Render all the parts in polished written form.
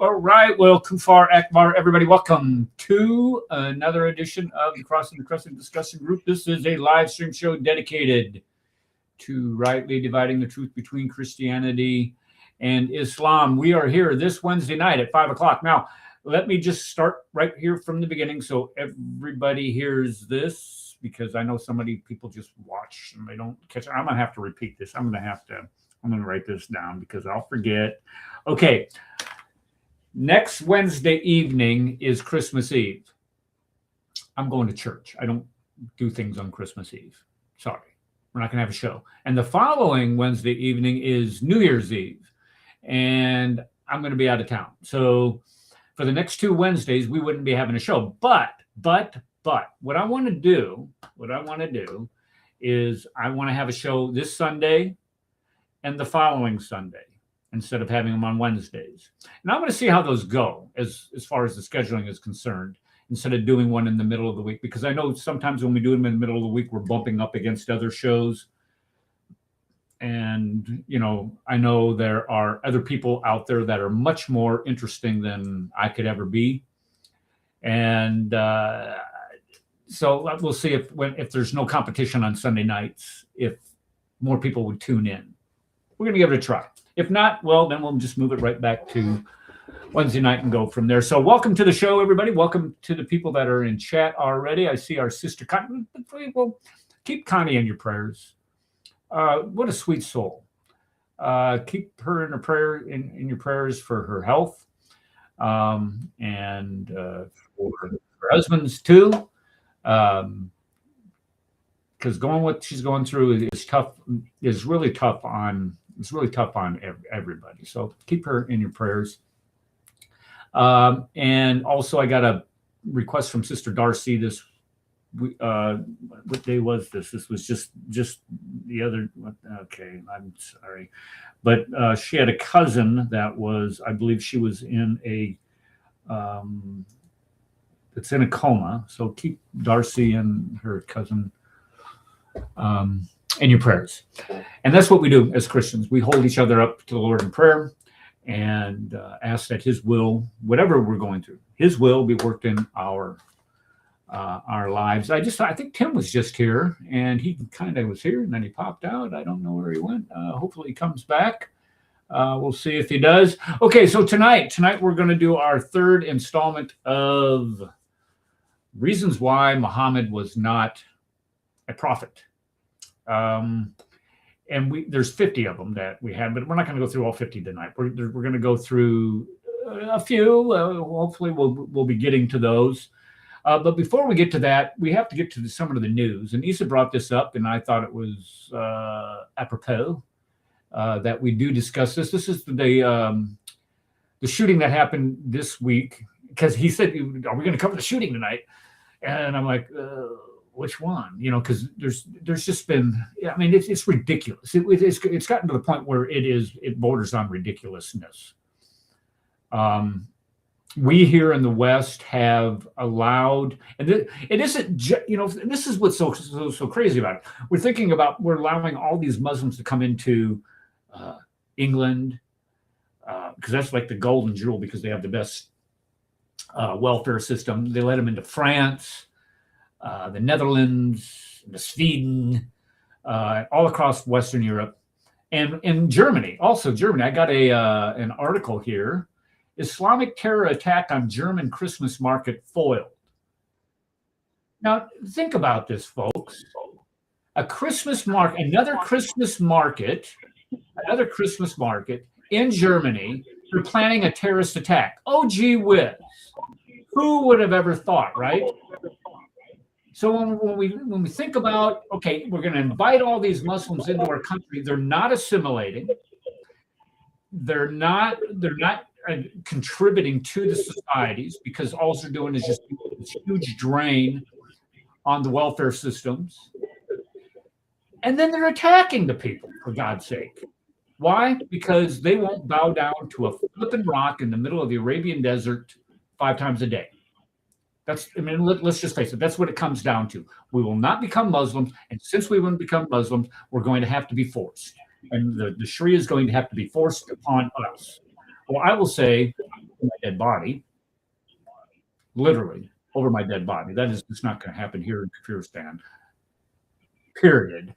All right. Well, Kufar Akbar, everybody, welcome to another edition of the Crossing the Crescent discussion group. This is a live stream show dedicated to rightly dividing the truth between Christianity and Islam. We are here this Wednesday night at 5 o'clock. Now, let me just start right here from the beginning so everybody hears this, because I know people just watch and they don't catch it. I'm going to have to repeat this. I'm going to write this down because I'll forget. Okay. Next Wednesday evening is Christmas Eve. I'm going to church. I don't do things on Christmas Eve. Sorry. We're not going to have a show. And the following Wednesday evening is New Year's Eve. And I'm going to be out of town. So for the next 2 Wednesdays, we wouldn't be having a show. But what I want to do is I want to have a show this Sunday and the following Sunday, instead of having them on Wednesdays. And I'm going to see how those go as far as the scheduling is concerned, instead of doing one in the middle of the week, because I know sometimes when we do them in the middle of the week, we're bumping up against other shows. And, I know there are other people out there that are much more interesting than I could ever be. And so we'll see if there's no competition on Sunday nights, if more people would tune in. We're going to give it a try. If not, well, then we'll just move it right back to Wednesday night and go from there. So welcome to the show, everybody. Welcome to the people that are in chat already. I see our sister Connie. Well, keep Connie in your prayers. What a sweet soul. Keep her in in your prayers for her health, and for her husband's too. Because what she's going through is tough. Is really tough on. It's really tough on everybody. So keep her in your prayers. And also, I got a request from Sister Darcy. What day was this? This was just the other. Okay, I'm sorry, but she had a cousin that was, I believe, she was in it's in a coma. So keep Darcy and her cousin in your prayers. And that's what we do as Christians. We hold each other up to the Lord in prayer and ask that His will, whatever we're going through, His will be worked in our lives. I think Tim was just here, and he kind of was here, and then he popped out. I don't know where he went. Hopefully he comes back. We'll see if he does. Okay, so tonight we're going to do our third installment of reasons why Muhammad was not a prophet. And there's 50 of them that we had, but we're not going to go through all 50 tonight. We're going to go through a few. Hopefully we'll be getting to those. But before we get to that, we have to get to some of the news. And Isa brought this up, and I thought it was apropos that we do discuss this. This is the shooting that happened this week, because he said, "Are we going to cover the shooting tonight?" And I'm like, which one? Because there's just been, I mean, it's ridiculous. It's gotten to the point where it borders on ridiculousness. We here in the West have allowed, and it isn't, this is what's so crazy about it. We're allowing all these Muslims to come into England, because that's like the golden jewel, because they have the best welfare system. They let them into France, the Netherlands, the Sweden, all across Western Europe, and in Germany. Also Germany. I got an article here. Islamic terror attack on German Christmas market foiled. Now, think about this, folks. Another Christmas market in Germany. They're planning a terrorist attack. Oh, gee whiz. Who would have ever thought, right? So when we think about, okay, we're going to invite all these Muslims into our country, they're not assimilating. They're not contributing to the societies, because all they're doing is just this huge drain on the welfare systems. And then they're attacking the people, for God's sake. Why? Because they won't bow down to a flipping rock in the middle of the Arabian desert 5 times a day. Let's just face it. That's what it comes down to. We will not become Muslims. And since we won't become Muslims, we're going to have to be forced. And the Sharia is going to have to be forced upon us. Well, I will say my dead body, literally over my dead body. That is just not going to happen here in Kafiristan, period.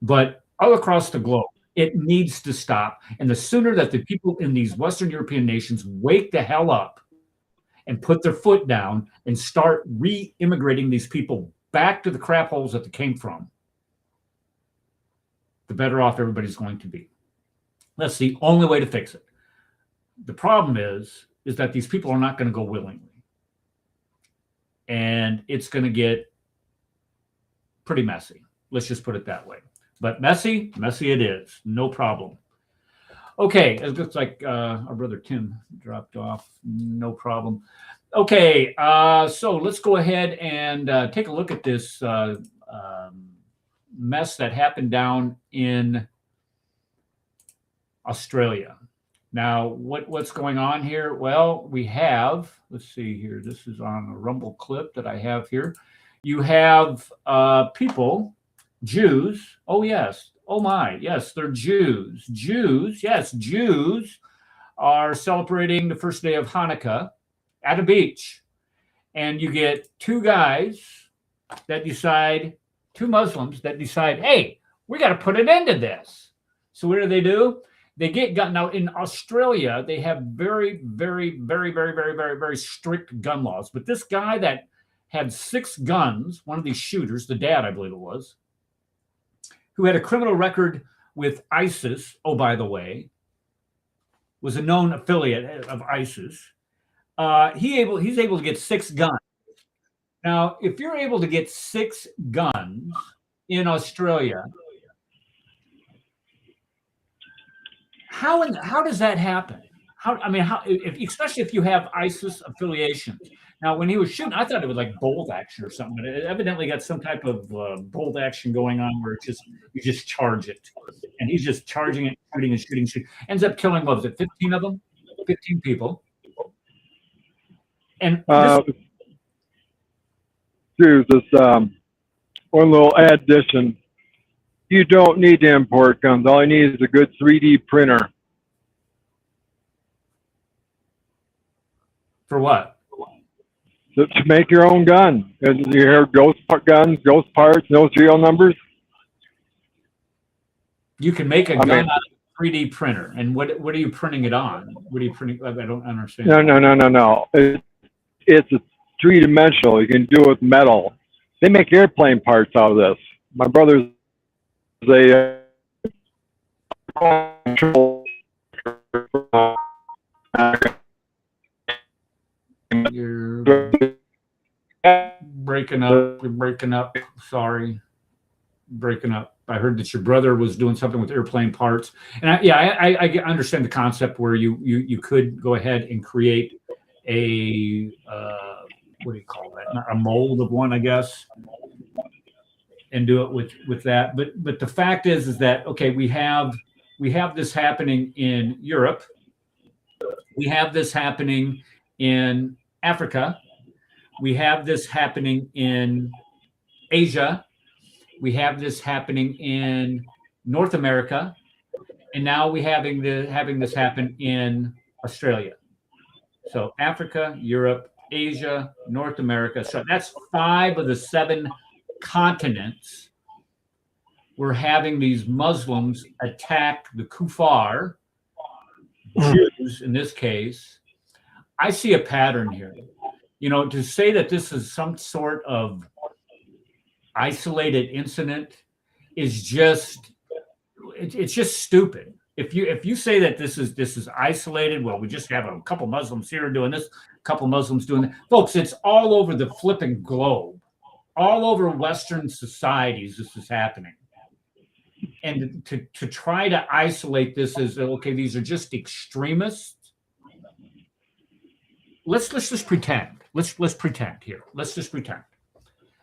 But all across the globe, it needs to stop. And the sooner that the people in these Western European nations wake the hell up and put their foot down and start re-immigrating these people back to the crap holes that they came from, the better off everybody's going to be. That's the only way to fix it. The problem is that these people are not going to go willingly. And it's going to get pretty messy. Let's just put it that way. But messy it is. No problem. Okay, it looks like our brother Tim dropped off. No problem. Okay, so let's go ahead and take a look at this mess that happened down in Australia. Now, what's going on here? Well, we have, let's see here. This is on a Rumble clip that I have here. You have people, Jews. Oh, yes. Oh, my. Yes, they're Jews. Jews are celebrating the first day of Hanukkah at a beach. And you get two guys that decide, two Muslims that decide, hey, we got to put an end to this. So what do? They get gun. Now in Australia, they have very, very, very, very, very, very, very strict gun laws. But this guy that had 6 guns, one of these shooters, the dad, I believe it was, who had a criminal record with ISIS, oh, by the way, was a known affiliate of ISIS. He's able to get 6 guns. Now, if you're able to get 6 guns in Australia, how does that happen? Especially if you have ISIS affiliations. Now, when he was shooting, I thought it was like bolt action or something, but it evidently got some type of bolt action going on where you just charge it, and he's just charging it, shooting. Ends up killing, what was it, 15 of them, 15 people, and Jews, this one little addition. You don't need to import guns. All you need is a good 3D printer. For what? To make your own gun. You hear ghost guns, ghost parts, no serial numbers? You can make a gun out of a 3D printer. And what are you printing it on? What are you printing? I don't understand. No. It's a 3-dimensional. You can do it with metal. They make airplane parts out of this. My brother's a You're breaking up. You're breaking up. Sorry. Breaking up. I heard that your brother was doing something with airplane parts. And I understand the concept where you could go ahead and create a what do you call that? A mold of one, I guess, and do it with that. But the fact is that, okay, we have this happening in Europe. We have this happening in Africa. We have this happening in Asia. We have this happening in North America. And now we're having this happen in Australia. So Africa, Europe, Asia, North America. So that's 5 of the 7 continents. We're having these Muslims attack the kuffar, Jews in this case. I see a pattern here. To say that this is some sort of isolated incident is just, it's just stupid. If you say that this is isolated, well, we just have a couple Muslims here doing this, a couple Muslims doing that. Folks, it's all over the flipping globe. All over Western societies, this is happening. And to try to isolate this as, okay, these are just extremists. Let's just pretend. Let's pretend here. Let's just pretend.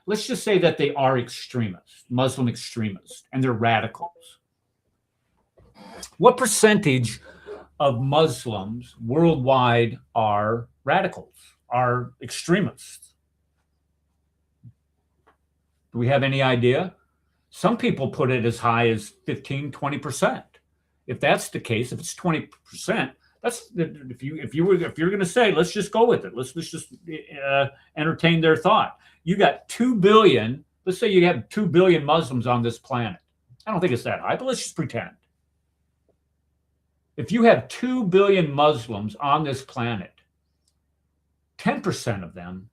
Let's just say that they are extremists, Muslim extremists, and they're radicals. What percentage of Muslims worldwide are radicals, are extremists? Do we have any idea? Some people put it as high as 15, 20%. If that's the case, if it's 20%, That's if you're going to say, let's just go with it. Let's just entertain their thought. You got 2 billion. Let's say you have 2 billion Muslims on this planet. I don't think it's that high, but let's just pretend. If you have 2 billion Muslims on this planet, 10% of them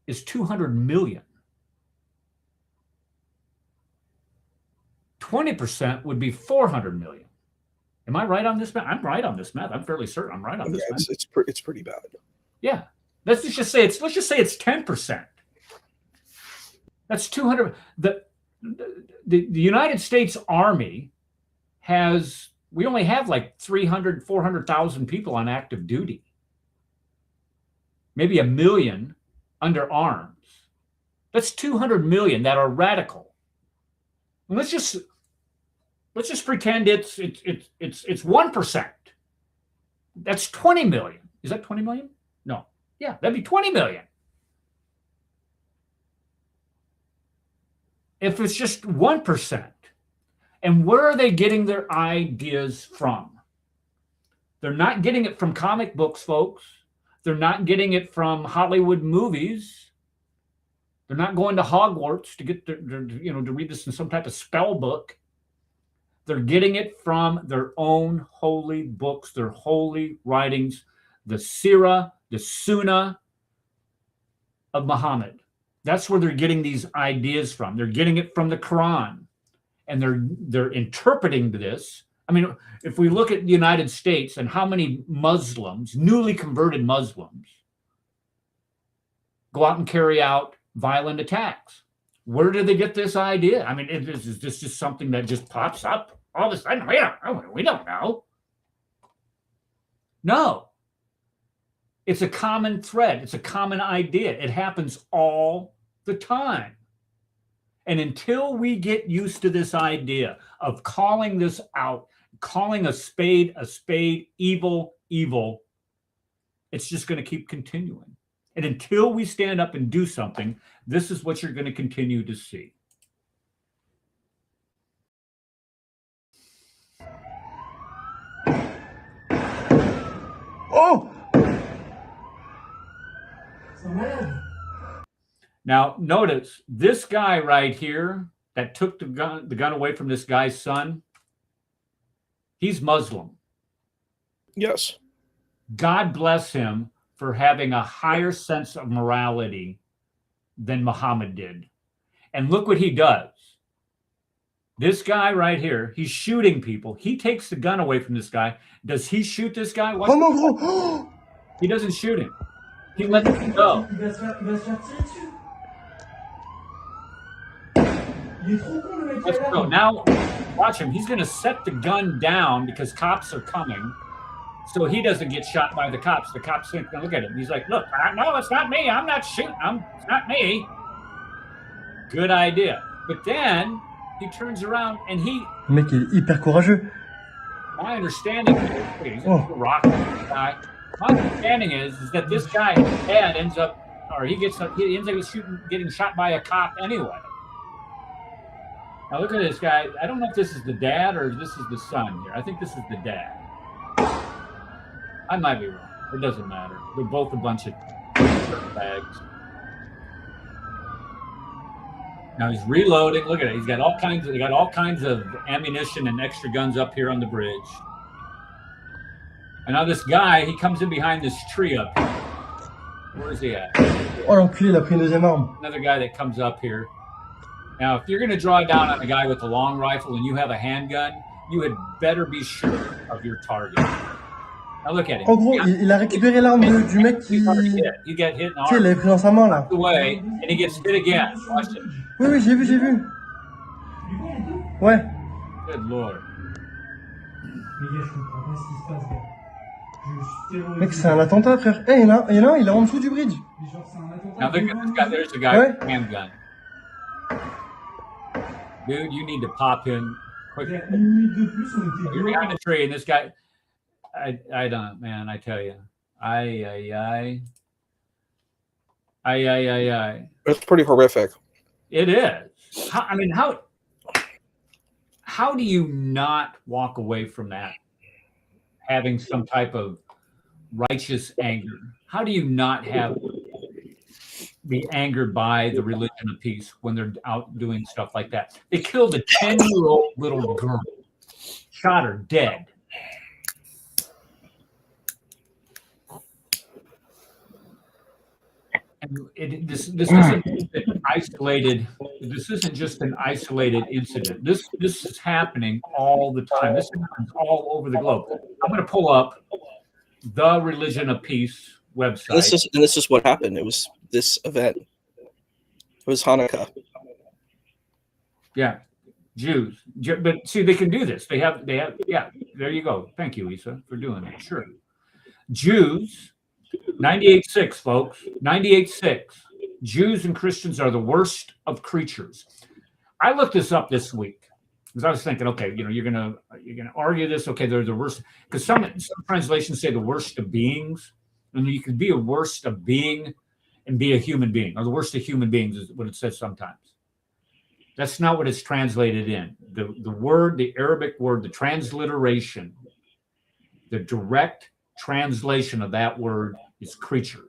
is 200 million. 20% would be 400 million. Am I right on this math? I'm right on this math. I'm fairly certain I'm right on this math. It's pretty bad. Yeah. Let's just say it's 10%. That's 200. The United States Army we only have like 300, 400,000 people on active duty. Maybe 1 million under arms. That's 200 million that are radical. And let's just pretend it's 1%. That's 20 million. Is that 20 million? No. Yeah, that'd be 20 million. If it's just 1%. And where are they getting their ideas from? They're not getting it from comic books, folks. They're not getting it from Hollywood movies. They're not going to Hogwarts to get to read this in some type of spell book. They're getting it from their own holy books, their holy writings, the Sirah, the Sunnah of Muhammad. That's where they're getting these ideas from. They're getting it from the Quran, and they're interpreting this. I mean, if we look at the United States and how many Muslims, newly converted Muslims, go out and carry out violent attacks. Where do they get this idea? I mean, is this just something that just pops up all of a sudden? We don't know. No. It's a common thread. It's a common idea. It happens all the time. And until we get used to this idea of calling this out, calling a spade, evil, it's just going to keep continuing. And until we stand up and do something, this is what you're going to continue to see. Oh! Now, notice this guy right here that took the gun away from this guy's son, he's Muslim. Yes. God bless him for having a higher sense of morality than Muhammad did. And look what he does. This guy right here, he's shooting people. He takes the gun away from this guy. Does he shoot this guy? Oh mon gros! He doesn't shoot him. He lets him go. Let's go. Now, watch him. He's going to set the gun down because cops are coming. So he doesn't get shot by the cops. The cops think, look at him. He's like, look, no, it's not me. I'm not shooting. It's not me. Good idea. But then he turns around and Le mec est hyper courageux. my understanding is, he's a rock guy. My understanding is that this guy's dad ends up getting shot by a cop anyway. Now look at this guy. I don't know if this is the dad or this is the son here. I think this is the dad. I might be wrong. It doesn't matter. They're both a bunch of bags. Now he's reloading. Look at it. They got all kinds of ammunition and extra guns up here on the bridge. And now this guy, he comes in behind this tree up here. Where is he at? Oh l'enculé, il a pris une deuxième arme. Another guy that comes up here. Now, if you're going to draw down on a guy with a long rifle and you have a handgun, you had better be sure of your target. Now look at him. En gros, il a récupéré l'arme du mec qui... You get hit in the Tu sais, il l'avait pris dans sa main, là. away, and he gets hit again. Watch it. Oui, j'ai vu. Ouais. Good Lord. Mec, c'est un attentat, frère. Eh, il y en a un, il est en dessous du bridge. Now look at this guy. There's a guy with a handgun. Dude, you need to pop him quickly. You're behind the tree, and this guy, I don't, man, I tell you. Ay. It's pretty horrific. It is. How do you not walk away from that having some type of righteous anger? How do you not be angered by the religion of peace when they're out doing stuff like that? They killed a 10-year-old little girl, shot her dead. And this isn't an isolated. This isn't just an isolated incident. This is happening all the time. This happens all over the globe. I'm going to pull up the Religion of Peace website. This is what happened. It was this event. It was Hanukkah. Yeah, Jews. But see, they can do this. They have. Yeah, there you go. Thank you, Isa, for doing that. Sure. Jews, 98.6, folks. 98.6. Jews and Christians are the worst of creatures. I looked this up this week because I was thinking, okay, you're gonna argue this. Okay, they're the worst because some translations say the worst of beings, and you can be a worst of being and be a human being, or the worst of human beings is what it says sometimes. That's not what it's translated in. The word, the Arabic word, the transliteration, the direct translation of that word is creature.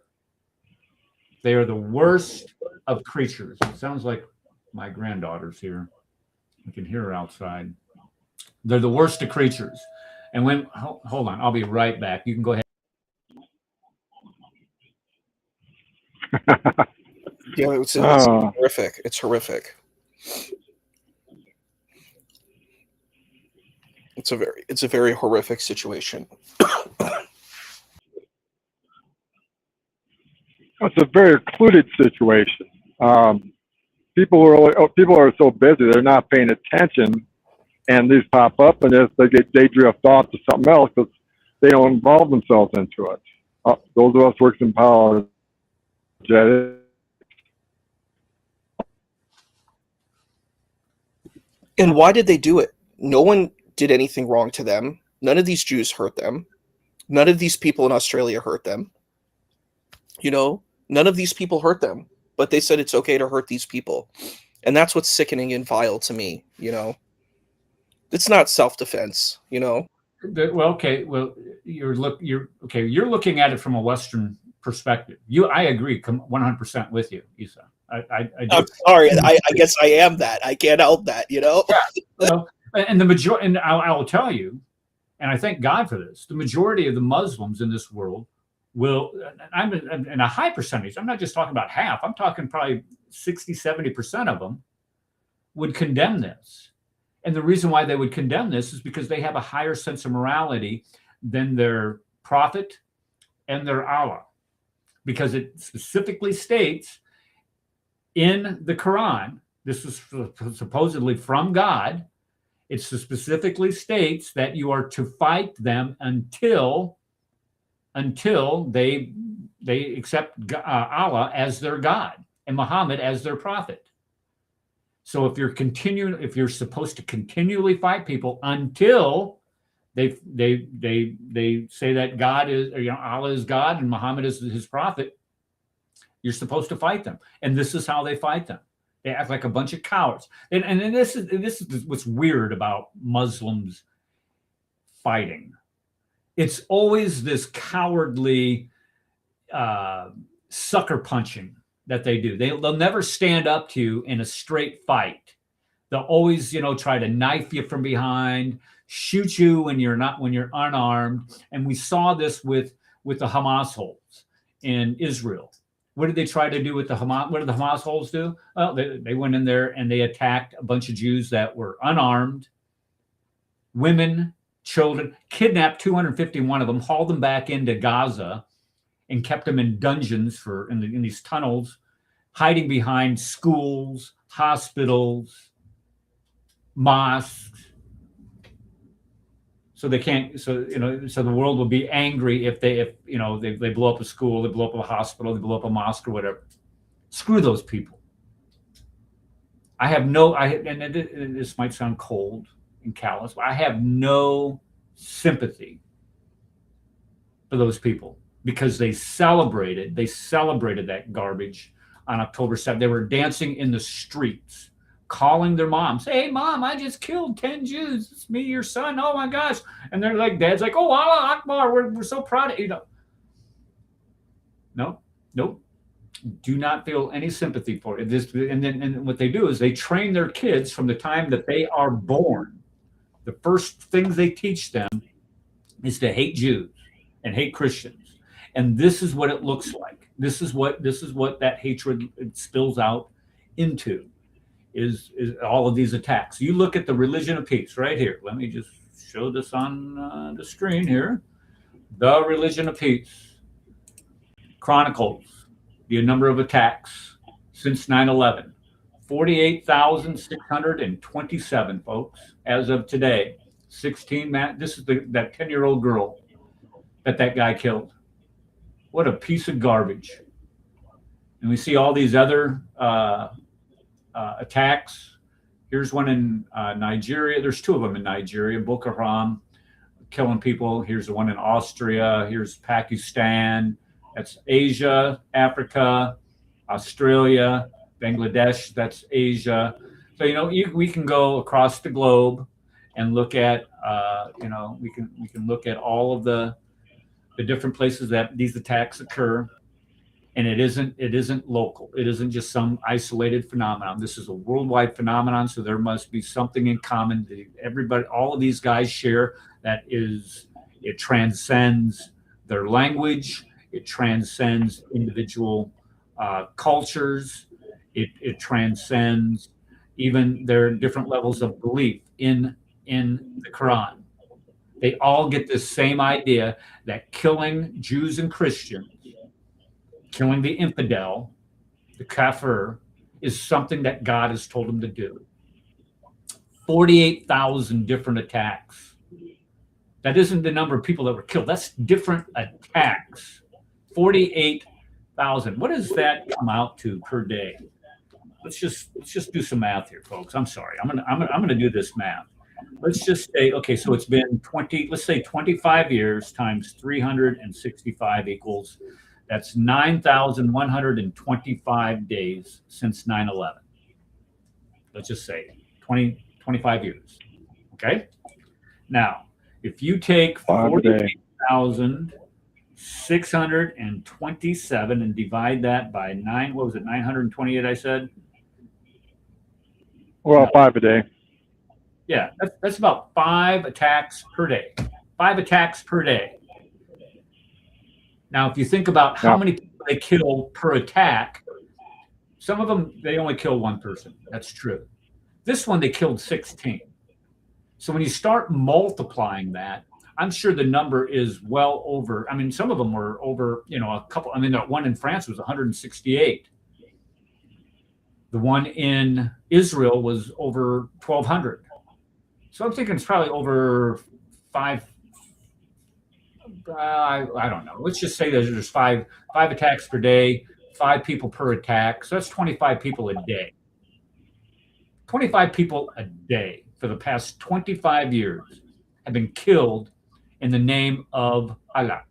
They are the worst of creatures. It sounds like my granddaughter's here. I can hear her outside. They're the worst of creatures. And when, hold on, I'll be right back. You can go ahead. Yeah, it's horrific. It's horrific. It's a very horrific situation. It's a very occluded situation. People are so busy, they're not paying attention, and these pop up, and they drift off to something else because they don't involve themselves into it. Those of us working in apologetics. And why did they do it? No one did anything wrong to them. None of these Jews hurt them. None of these people in Australia hurt them. None of these people hurt them, but they said it's okay to hurt these people. And that's what's sickening and vile to me, It's not self-defense, Well, okay. Well, you're looking at it from a Western perspective. I agree 100% with you, Isa. I do. I'm sorry. I guess I am that. I can't help that, Yeah. Well, and the majority, and I will tell you, and I thank God for this, the majority of the Muslims in this world will, I'm in a high percentage, I'm not just talking about half, I'm talking probably 60, 70% of them would condemn this. And the reason why they would condemn this is because they have a higher sense of morality than their prophet and their Allah. Because it specifically states in the Quran, this is supposedly from God, it specifically states that you are to fight them until they accept Allah as their God and Muhammad as their prophet. So if you're supposed to continually fight people until they say that God is, Allah is God and Muhammad is his prophet, you're supposed to fight them. And this is how they fight them. They act like a bunch of cowards. And this is what's weird about Muslims fighting. It's always this cowardly sucker punching that they do. They'll never stand up to you in a straight fight. They'll always, try to knife you from behind, shoot you when you're unarmed. And we saw this with the Hamas holds in Israel. What did they try to do with the Hamas? What did the Hamas holds do? Well, they went in there and they attacked a bunch of Jews that were unarmed, women, children, kidnapped 251 of them, hauled them back into Gaza, and kept them in dungeons in these tunnels, hiding behind schools, hospitals, mosques. So they can't. So the world will be angry if they blow up a school, they blow up a hospital, they blow up a mosque or whatever. Screw those people. And this might sound cold and callous, but I have no sympathy for those people because they celebrated that garbage on October 7th. They were dancing in the streets, calling their moms, "Hey, Mom, I just killed 10 Jews. It's me, your son. Oh, my gosh." And they're like, Dad's like, "Oh, Allah Akbar. We're so proud of you." Nope. Nope. Do not feel any sympathy for it. And what they do is they train their kids from the time that they are born. The first things they teach them is to hate Jews and hate Christians. And this is what it looks like. This is what that hatred spills out into is all of these attacks. You look at the religion of peace right here. Let me just show this on the screen here. The religion of peace chronicles the number of attacks since 9/11. 48,627, folks, as of today. 16, this is that 10-year-old girl that guy killed. What a piece of garbage. And we see all these other attacks. Here's one in Nigeria. There's two of them in Nigeria. Boko Haram killing people. Here's the one in Austria. Here's Pakistan. That's Asia, Africa, Australia, Bangladesh. That's Asia. So, we can go across the globe and look at, we can look at all of the different places that these attacks occur. And it isn't local. It isn't just some isolated phenomenon. This is a worldwide phenomenon. So there must be something in common that everybody, all of these guys share. It transcends their language. It transcends individual cultures. It transcends even their different levels of belief in the Quran. They all get this same idea that killing Jews and Christians, killing the infidel, the kafir, is something that God has told them to do. 48,000 different attacks. That isn't the number of people that were killed. That's different attacks. 48,000. What does that come out to per day? Let's just do some math here, folks. I'm sorry. I'm gonna do this math. Let's just say, okay, so it's been 25 years times 365 equals, that's 9,125 days since 9/11. Let's just say 25 years. Okay. Now, if you take 48,627 and divide that by 928 I said? Well, 5 a day. Yeah, that's about 5 attacks per day. 5 attacks per day. Now, if you think about how many people they kill per attack, some of them, they only kill one person. That's true. This one, they killed 16. So when you start multiplying that, I'm sure the number is well over. I mean, some of them were over, a couple. I mean, that one in France was 168. The one in Israel was over 1,200. So I'm thinking it's probably over 5. I don't know. Let's just say that there's five attacks per day, 5 people per attack. So that's 25 people a day. 25 people a day for the past 25 years have been killed in the name of Allah.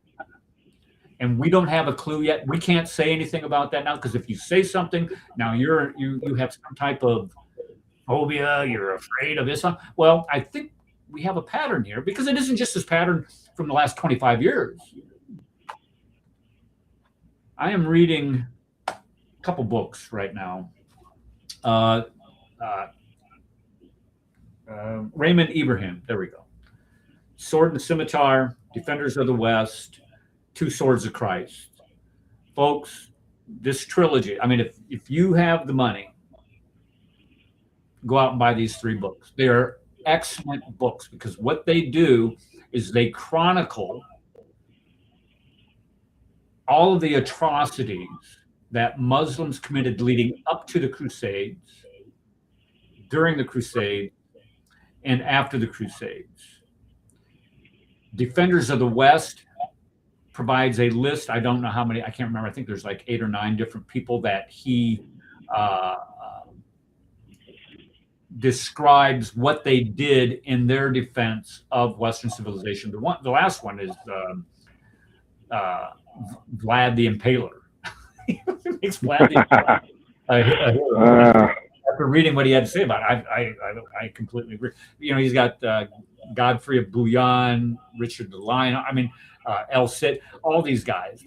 And we don't have a clue yet. We can't say anything about that now, because if you say something, now you have some type of phobia, you're afraid of Islam. Well, I think we have a pattern here, because it isn't just this pattern from the last 25 years. I am reading a couple books right now. Raymond Ibrahim, there we go. Sword and Scimitar, Defenders of the West, Two Swords of Christ. Folks, this trilogy, I mean, if you have the money, go out and buy these 3 books. They are excellent books, because what they do is they chronicle all of the atrocities that Muslims committed leading up to the Crusades, during the Crusade, and after the Crusades. Defenders of the West provides a list. I don't know how many, I can't remember. I think there's like 8 or 9 different people that he describes what they did in their defense of Western civilization. The last one is Vlad the Impaler. He makes Vlad the Impaler. After reading what he had to say about it, I completely agree. He's got Godfrey of Bouillon, Richard the Lion. I mean, El Cid, all these guys.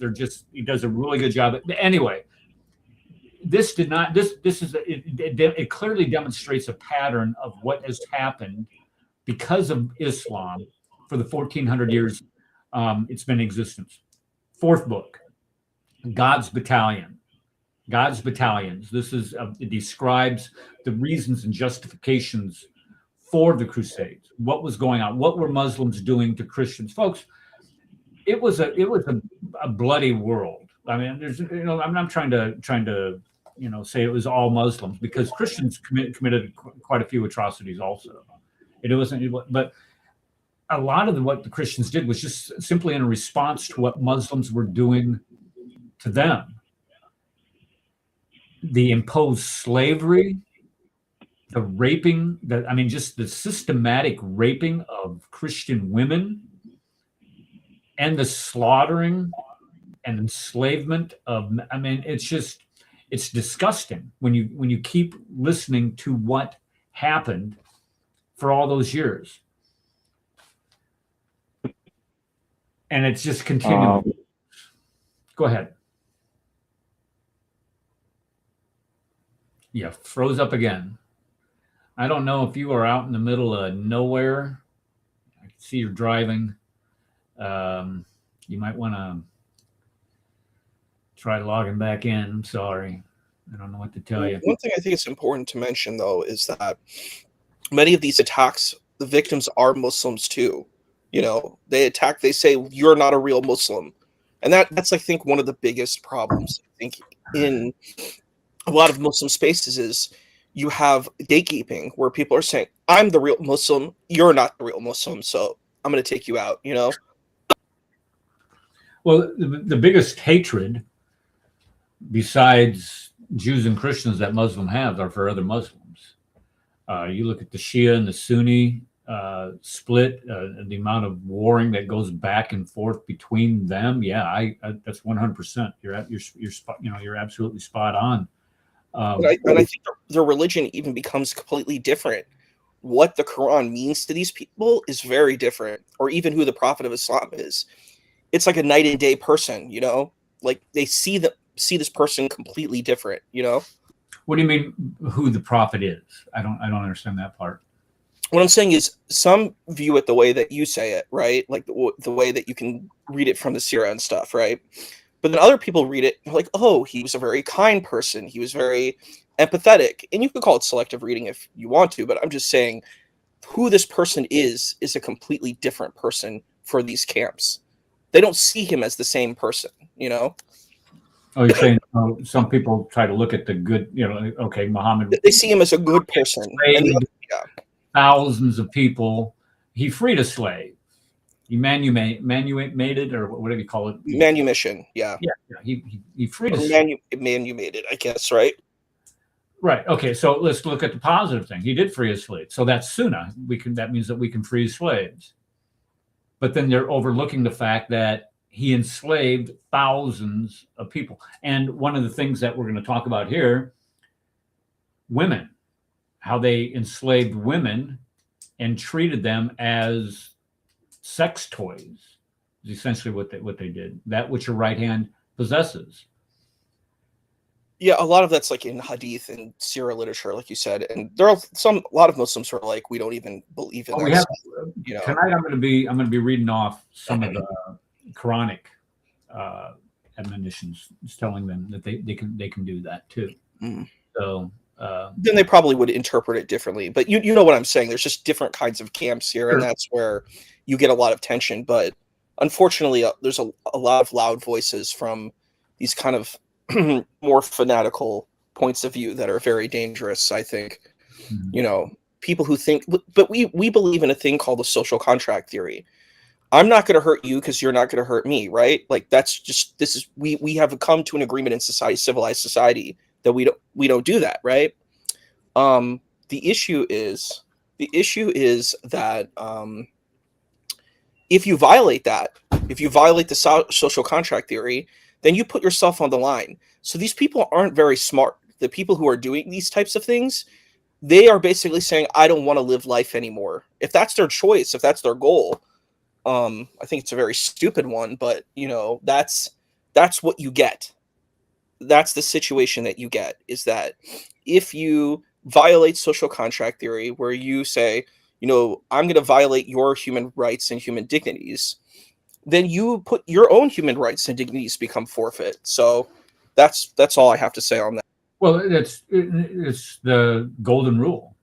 He does a really good job. Anyway, this did not. It clearly demonstrates a pattern of what has happened because of Islam for the 1400 years it's been in existence. Fourth book, God's Battalion. God's battalions. This is it describes the reasons and justifications for the Crusades. What was going on? What were Muslims doing to Christians, folks? It was a bloody world. I mean, I'm not trying to say it was all Muslims, because Christians committed quite a few atrocities also. But a lot of what the Christians did was just simply in a response to what Muslims were doing to them. The imposed slavery, the raping, just the systematic raping of Christian women, and the slaughtering and enslavement of, it's disgusting when you keep listening to what happened for all those years. And it's just continuing. Go ahead. Yeah, froze up again. I don't know if you are out in the middle of nowhere. I can see you're driving. You might want to try logging back in. I'm sorry. I don't know what to tell you. One thing I think it's important to mention, though, is that many of these attacks, the victims are Muslims too. They say you're not a real Muslim. And that's, I think, one of the biggest problems, I think, in a lot of Muslim spaces is you have gatekeeping where people are saying, I'm the real Muslim, you're not the real Muslim, so I'm going to take you out, Well, the biggest hatred besides Jews and Christians that Muslims have are for other Muslims. You look at the Shia and the Sunni split, the amount of warring that goes back and forth between them. Yeah, that's 100%. You're absolutely spot on. And I think their religion even becomes completely different. What the Quran means to these people is very different, or even who the Prophet of Islam is. It's like a night and day person, like they see this person completely different, What do you mean who the Prophet is? I don't understand that part. What I'm saying is some view it the way that you say it, right? Like the way that you can read it from the Sirah and stuff, right? But then other people read it like, oh, he was a very kind person. He was very empathetic. And you could call it selective reading if you want to, but I'm just saying who this person is a completely different person for these camps. They don't see him as the same person, Oh, you're saying some people try to look at the good, okay, Muhammad. They see him as a good person. Thousands of people. He freed a slave. He manumated, or whatever you call it. Manumission, yeah. Yeah. He freed a slave. Manumated, I guess, right? Right. Okay. So let's look at the positive thing. He did free a slave. So that's sunnah. That means that we can free slaves. But then they're overlooking the fact that he enslaved thousands of people. And one of the things that we're going to talk about here, women, how they enslaved women and treated them as sex toys, is essentially what they did. That which your right hand possesses. Yeah, a lot of that's like in hadith and Sirah literature, like you said, and there are a lot of Muslims who are like, we don't even believe in that. Tonight I'm going to be reading off some of the Quranic admonitions, telling them that they can do that too. Mm. So then they probably would interpret it differently. But you know what I'm saying? There's just different kinds of camps here, and that's where you get a lot of tension. But unfortunately, there's a lot of loud voices from these kind of more fanatical points of view that are very dangerous, I think. Mm-hmm. People who think, but we believe in a thing called the social contract theory. I'm not going to hurt you because you're not going to hurt me, right? Like we have come to an agreement in society, civilized society, that we don't do that, right? The issue is that if you violate the social contract theory, then you put yourself on the line. So these people aren't very smart. The people who are doing these types of things, they are basically saying, I don't want to live life anymore. If that's their choice, if that's their goal, I think it's a very stupid one, but that's what you get. That's the situation that you get, is that if you violate social contract theory, where you say, I'm going to violate your human rights and human dignities, then you put your own human rights and dignities become forfeit. So that's all I have to say on that. Well, it's the golden rule.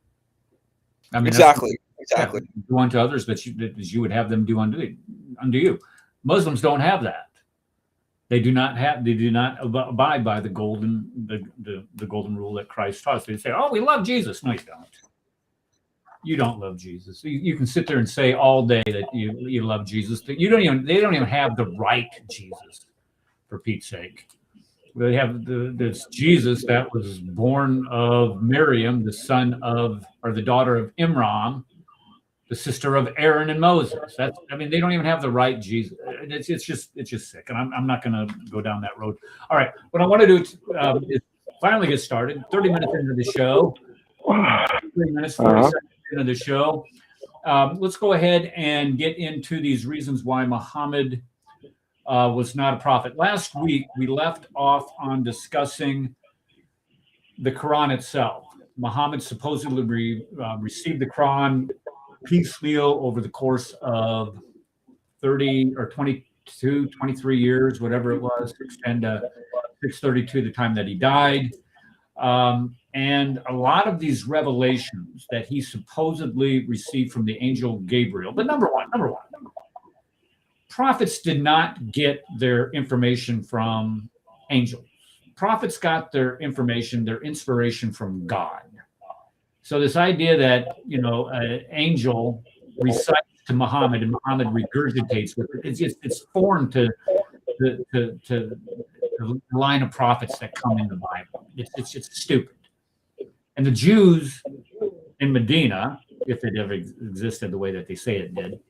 I mean, Exactly. Do unto others that you would have them do unto you. Muslims don't have that. They do not abide by the golden rule that Christ taught us. They say, "Oh, we love Jesus." No, you don't. You don't love Jesus. You can sit there and say all day that you love Jesus. They don't even have the right Jesus, for Pete's sake. They have this Jesus that was born of Miriam, the daughter of Imran, the sister of Aaron and Moses. They don't even have the right Jesus. It's just sick, and I'm not going to go down that road. All right, what I want to do is finally get started. 30 minutes into the show, 3 minutes, 40 seconds into the show. Let's go ahead and get into these reasons why Muhammad was not a prophet. Last week, we left off on discussing the Quran itself. Muhammad supposedly received the Quran piecemeal over the course of 30 or 22, 23 years, whatever it was, 610 to 632, the time that he died. And a lot of these revelations that he supposedly received from the angel Gabriel. But number one, prophets did not get their information from angels. Prophets got their information, their inspiration from God. So this idea that an angel recites to Muhammad and Muhammad regurgitates with it, it's foreign to the line of prophets that come in the Bible. It's just stupid. And the Jews in Medina, if it ever existed the way that they say it did,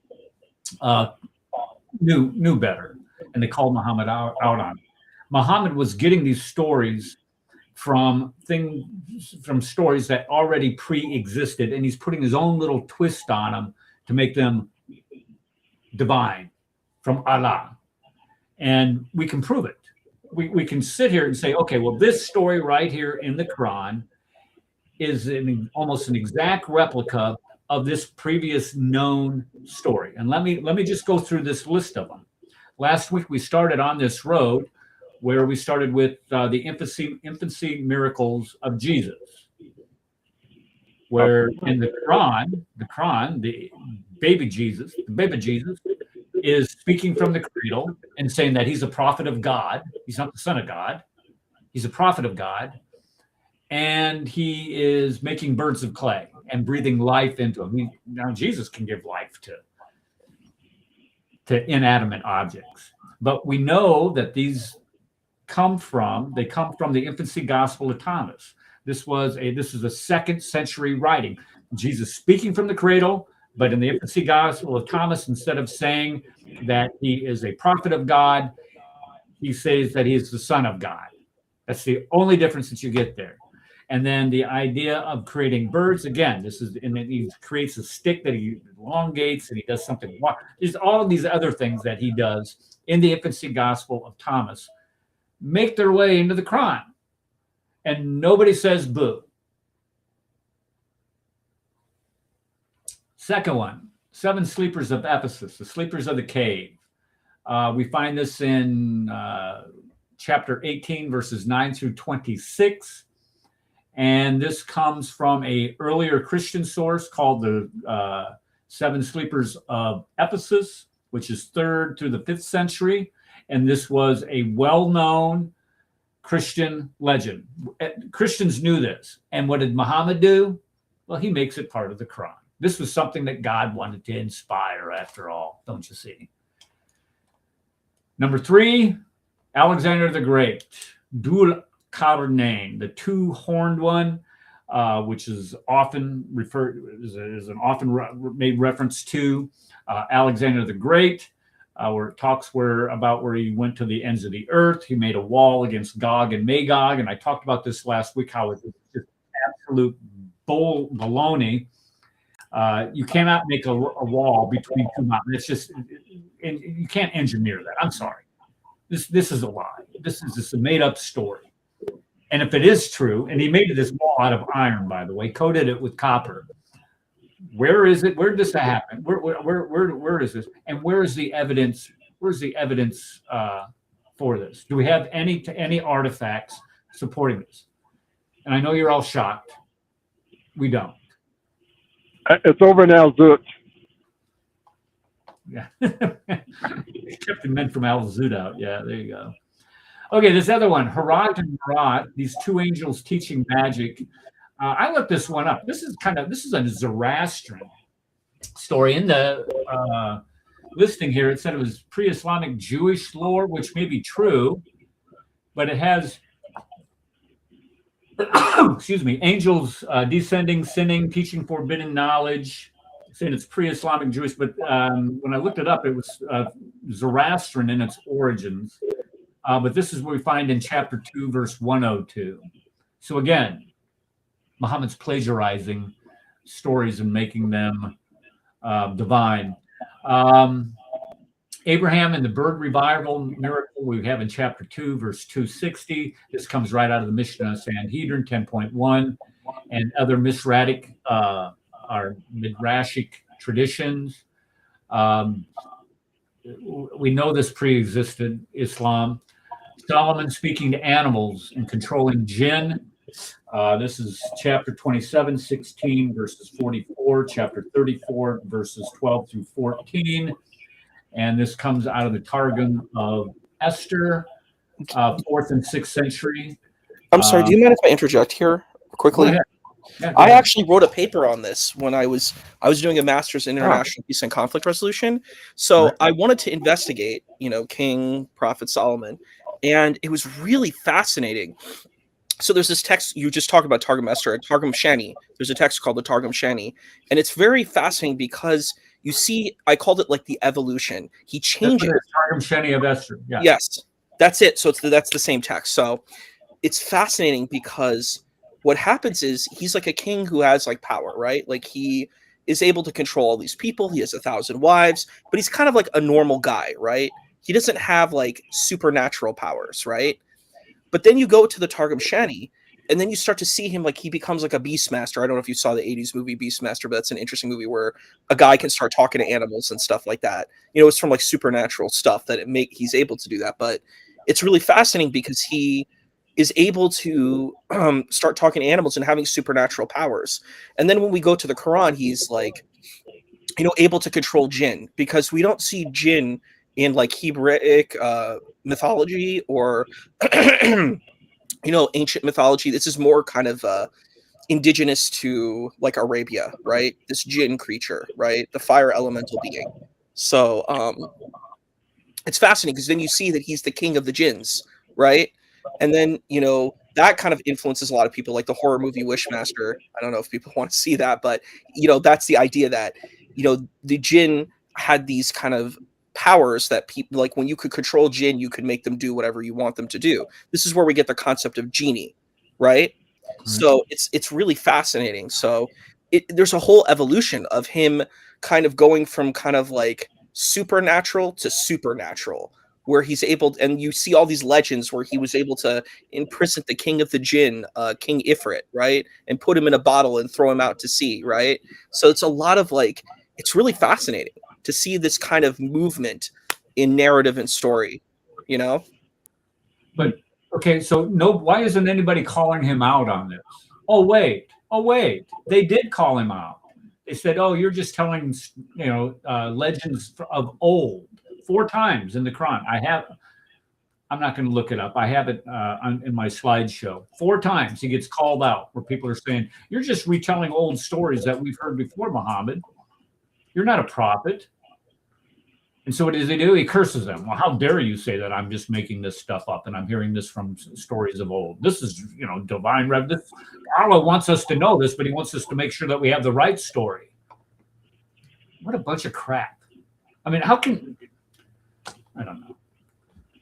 knew better, and they called Muhammad out on it. Muhammad was getting these stories from stories that already pre-existed, and he's putting his own little twist on them to make them divine from Allah. And we can prove it. We can sit here and say, okay, well, this story right here in the Quran is almost an exact replica of this previous known story. And let me just go through this list of them. Last week we started on this road where we started with the infancy miracles of Jesus, where in the Quran, the baby Jesus is speaking from the cradle and saying that he's a prophet of God. He's not the son of God. He's a prophet of God. And he is making birds of clay and breathing life into them. Now Jesus can give life to inanimate objects. But we know that these come from the infancy gospel of Thomas. This is a 2nd century writing. Jesus speaking from the cradle, but in the infancy gospel of Thomas, instead of saying that he is a prophet of God, he says that he is the son of God. That's the only difference that you get there. And then the idea of creating birds, again, and then he creates a stick that he elongates, and he does something. There's all of these other things that he does in the infancy gospel of Thomas make their way into the Quran, and nobody says boo. Second one, 7 sleepers of Ephesus, the sleepers of the cave. We find this in chapter 18, verses 9 through 26. And this comes from a earlier Christian source called the 7 Sleepers of Ephesus, which is 3rd through the 5th century. And this was a well-known Christian legend. Christians knew this. And what did Muhammad do? Well, he makes it part of the Quran. This was something that God wanted to inspire, after all, don't you see? Number 3, Alexander the Great, Dul Qarnayn, the 2-horned one, which is often is an often made reference to Alexander the Great, where it talks about where he went to the ends of the earth. He made a wall against Gog and Magog, and I talked about this last week, how it's just absolute baloney. You cannot make a wall between two mountains. It's just, and you can't engineer that. I'm sorry. This is a lie. This is just a made up story. And if it is true, and he made this wall out of iron, by the way, coated it with copper. Where is it? Where does that happen? Where is this? And where is the evidence? Where's the evidence for this? Do we have any artifacts supporting this? And I know you're all shocked. We don't. It's over in Al-Zut. Yeah. Kept the men from Al-Zut out. Yeah, there you go. Okay, this other one, Harat and Marat, these two angels teaching magic. I looked this one up. This is a Zoroastrian story. In the listing here, it said it was pre-Islamic Jewish lore, which may be true, but it has, excuse me, angels descending, sinning, teaching forbidden knowledge, saying it's pre-Islamic Jewish. But when I looked it up, it was Zoroastrian in its origins. But this is what we find in chapter 2, verse 102. So again, Muhammad's plagiarizing stories and making them divine. Abraham and the bird revival miracle we have in chapter 2, verse 260. This comes right out of the Mishnah Sanhedrin 10.1 and other Misradic or Midrashic traditions. We know this pre-existed Islam. Solomon speaking to animals and controlling jinn. This is chapter 27, 16, verses 44, chapter 34, verses 12 through 14. And this comes out of the Targum of Esther, 4th and 6th century. I'm sorry, do you mind if I interject here quickly? Yeah, I actually wrote a paper on this when I was doing a master's in international peace and conflict resolution. So I wanted to investigate, King Prophet Solomon, and it was really fascinating. So there's this text you just talked about, Targum Esther, Targum Shani. There's a text called the Targum Shani, and it's very fascinating because you see, I called it like the evolution. He changes. Targum Shani of Esther. Yeah. Yes, that's it. So that's the same text. So it's fascinating because what happens is he's like a king who has like power, right? Like he is able to control all these people. He has 1,000 wives, but he's kind of like a normal guy, right? He doesn't have like supernatural powers, right? But then you go to the Targum Shani, and then you start to see him like he becomes like a Beastmaster. I don't know if you saw the 80s movie Beastmaster, but that's an interesting movie where a guy can start talking to animals and stuff like that. It's from like supernatural stuff that he's able to do that. But it's really fascinating because he is able to start talking to animals and having supernatural powers. And then when we go to the Quran, he's like, able to control jinn, because we don't see jinn in like Hebraic mythology or ancient mythology. This is more kind of indigenous to like Arabia, right? This jinn creature, right? The fire elemental being. So it's fascinating because then you see that he's the king of the jinns, right? And then that kind of influences a lot of people, like the horror movie Wishmaster. I don't know if people want to see that, but that's the idea that the jinn had these kind of powers that people, like when you could control jinn, you could make them do whatever you want them to do. This is where we get the concept of genie, right? So it's really fascinating. So there's a whole evolution of him kind of going from kind of like supernatural to supernatural, where he's able, and you see all these legends where he was able to imprison the king of the jinn, King Ifrit, right? And put him in a bottle and throw him out to sea, right? So it's a lot of like, it's really fascinating to see this kind of movement in narrative and story, But okay, so why isn't anybody calling him out on this? Oh wait, they did call him out. They said, "Oh, you're just telling legends of old." 4 times in the Quran. I'm not going to look it up. I have it in my slideshow. 4 times he gets called out where people are saying, "You're just retelling old stories that we've heard before, Muhammad. You're not a prophet." And so what does he do? He curses them. Well, how dare you say that I'm just making this stuff up and I'm hearing this from stories of old? This is, divine revelation. Allah wants us to know this, but he wants us to make sure that we have the right story. What a bunch of crap. I mean, how can... I don't know.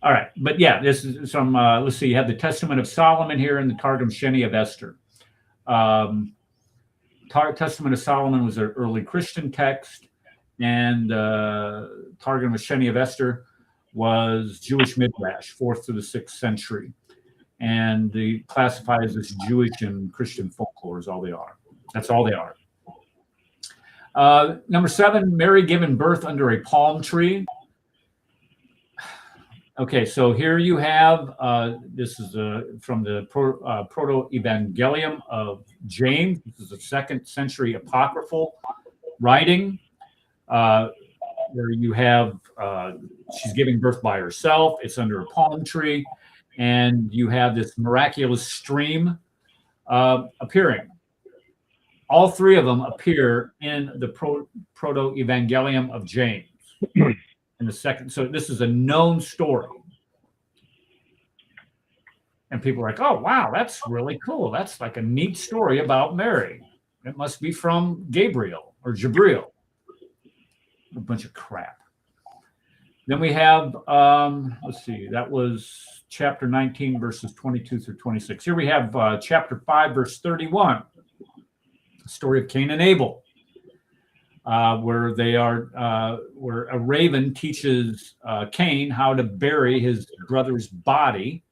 All right. But yeah, this is some, let's see, you have the Testament of Solomon here in the Targum Sheni of Esther. Testament of Solomon was an early Christian text, and Targum Sheni of Esther was Jewish midrash, 4th to the 6th century, and they classify as this Jewish and Christian folklore is all they are. That's all they are. Number 7, Mary given birth under a palm tree. Okay, so here you have, this is from the Proto-Evangelium of James. This is a 2nd century apocryphal writing, where you have, she's giving birth by herself. It's under a palm tree. And you have this miraculous stream appearing. All 3 of them appear in the Proto-Evangelium of James. In the 2nd, so this is a known story. And people are like, oh, wow, that's really cool. That's like a neat story about Mary. It must be from Gabriel or Jabril. A bunch of crap. Then we have, let's see, that was chapter 19, verses 22 through 26. Here we have chapter 5, verse 31, the story of Cain and Abel, where they are, where a raven teaches Cain how to bury his brother's body.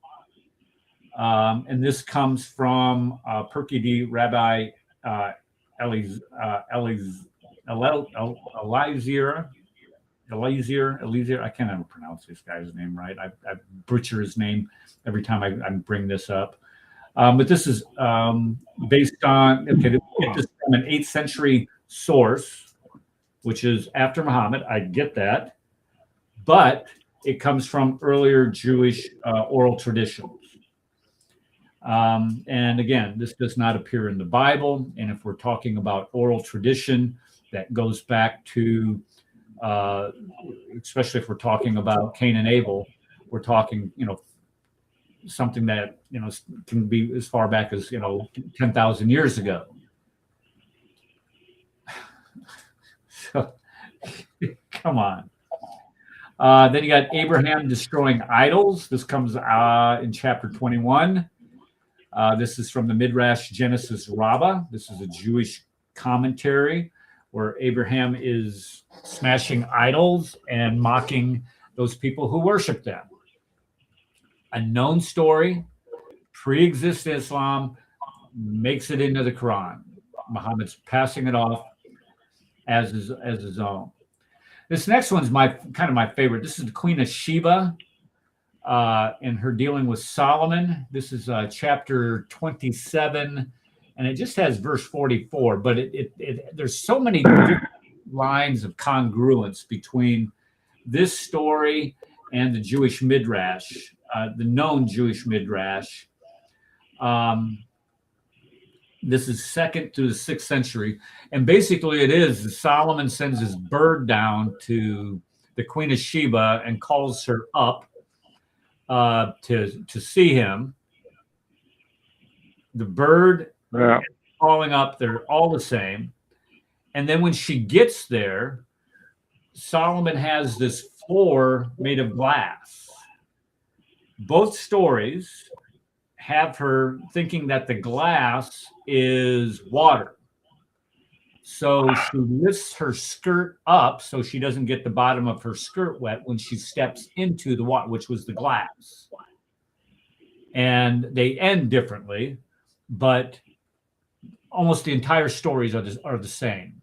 And this comes from Perkidi Rabbi Eliezer. I can't ever pronounce this guy's name right. I butcher his name every time I bring this up. But this is based on, okay, this is from an 8th century source, which is after Muhammad. I get that. But it comes from earlier Jewish oral traditions. And again, this does not appear in the Bible. And if we're talking about oral tradition, that goes back to, especially if we're talking about Cain and Abel, we're talking, something that, can be as far back as, 10,000 years ago. So, come on. Then you got Abraham destroying idols. This comes in chapter 21. This is from the Midrash Genesis Rabbah. This is a Jewish commentary where Abraham is smashing idols and mocking those people who worship them. A known story, pre-exists Islam, makes it into the Quran. Muhammad's passing it off as his own. This next one's my favorite. This is the Queen of Sheba and her dealing with Solomon. This is chapter 27, and it just has verse 44. But there's so many different lines of congruence between this story and the Jewish midrash, the known Jewish midrash. This is 2nd to the 6th century. And basically it is Solomon sends his bird down to the Queen of Sheba and calls her up to see him. The bird calling up, they're all the same. And then when she gets there, Solomon has this floor made of glass. Both stories have her thinking that the glass is water. So she lifts her skirt up so she doesn't get the bottom of her skirt wet when she steps into the water, which was the glass. And they end differently, but almost the entire stories are the same.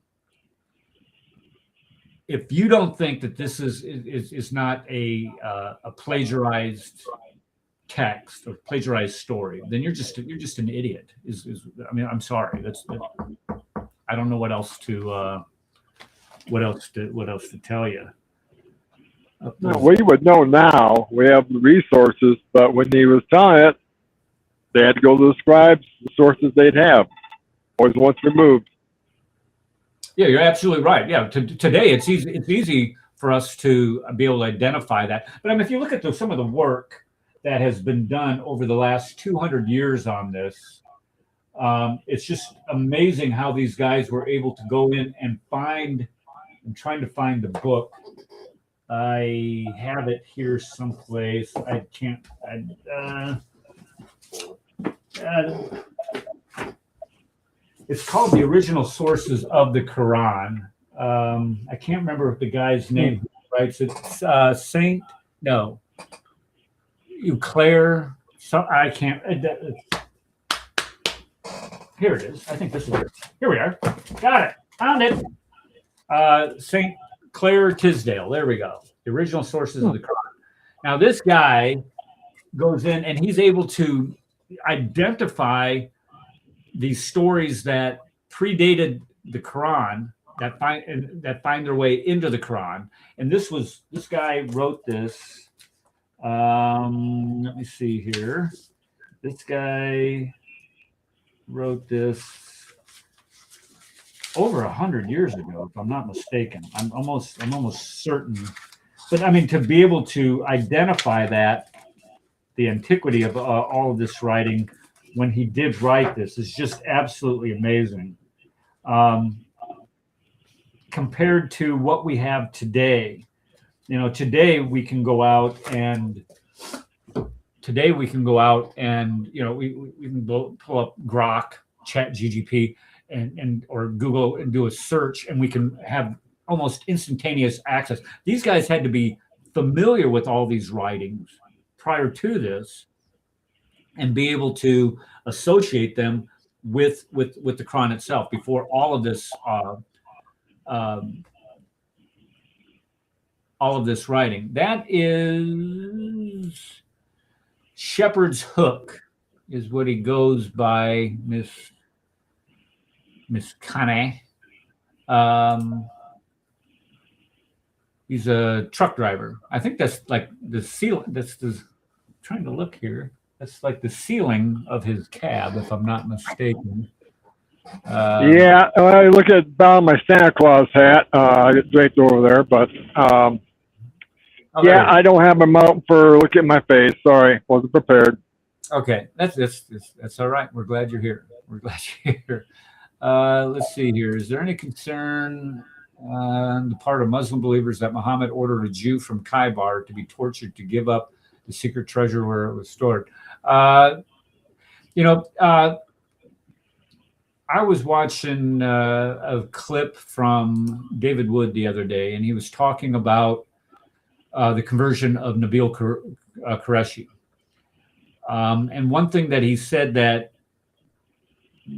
If you don't think that this is not a plagiarized text or plagiarized story, then you're just an idiot. I'm sorry. I don't know what else to tell you. We would know now. We have the resources, but when he was telling it, they had to go to the scribes, the sources they'd have, or once removed. Yeah, you're absolutely right. Yeah, today it's easy. It's easy for us to be able to identify that. But if you look at some of the work that has been done over the last 200 years on this, it's just amazing how these guys were able to go in and find. I'm trying to find the book. I have it here someplace. I can't. It's called The Original Sources of the Quran. I can't remember the guy's name who writes it. Saint, no, Claire. So I can't. Here it is. I think this is it. Here we are. Got it. Found it. Saint Claire Tisdale. There we go. The Original Sources of the Quran. Now this guy goes in and he's able to identify these stories that predated the Quran that find their way into the Quran. And this guy wrote this. Let me see here. This guy wrote this over 100 years ago, if I'm not mistaken. I'm almost certain. But I mean, to be able to identify that, the antiquity of all of this writing when he did write this is just absolutely amazing. Compared to what we have today, today we can go out and we can pull up Grok, Chat GGP, or Google and do a search, and we can have almost instantaneous access. These guys had to be familiar with all these writings prior to this and be able to associate them with the Quran itself before all of this writing. That is Shepherd's Hook, is what he goes by, Miss Kane. He's a truck driver. I think that's like the seal. Trying to look here. That's like the ceiling of his cab, if I'm not mistaken. Yeah, I look at about my Santa Claus hat. I get draped over there, but yeah, I don't have a mount for look at my face. Sorry, wasn't prepared. Okay, that's all right. We're glad you're here. Let's see here. Is there any concern on the part of Muslim believers that Muhammad ordered a Jew from Khaybar to be tortured to give up the secret treasure where it was stored? I was watching a clip from David Wood the other day, and he was talking about the conversion of Nabil Qureshi. And one thing that he said, that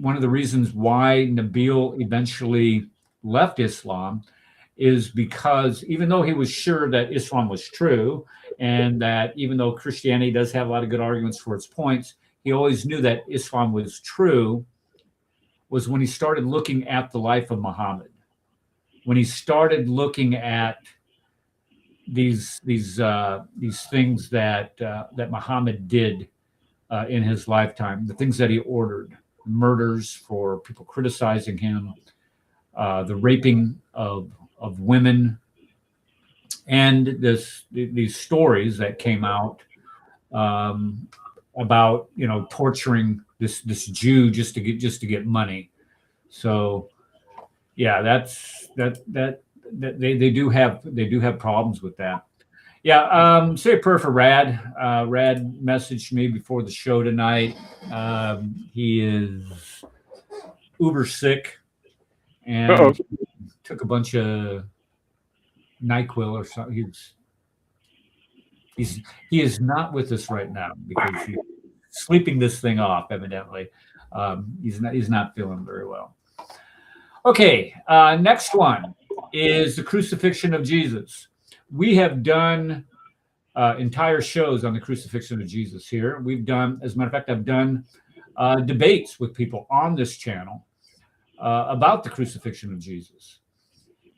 one of the reasons why Nabil eventually left Islam is because even though he was sure that Islam was true, and that even though Christianity does have a lot of good arguments for its points, he always knew that Islam was true, was when he started looking at the life of Muhammad. When he started looking at these things that Muhammad did in his lifetime, the things that he ordered, murders for people criticizing him, the raping of women, and these stories that came out about torturing this Jew just to get money. So yeah, they do have problems with that. Yeah, say a prayer for Rad. Rad messaged me before the show tonight. He is uber sick and took a bunch of NyQuil or something. He is not with us right now because he's sleeping this thing off, evidently. He's not feeling very well. Okay, next one is the crucifixion of Jesus. We have done entire shows on the crucifixion of Jesus here. We've done, as a matter of fact, I've done debates with people on this channel about the crucifixion of Jesus.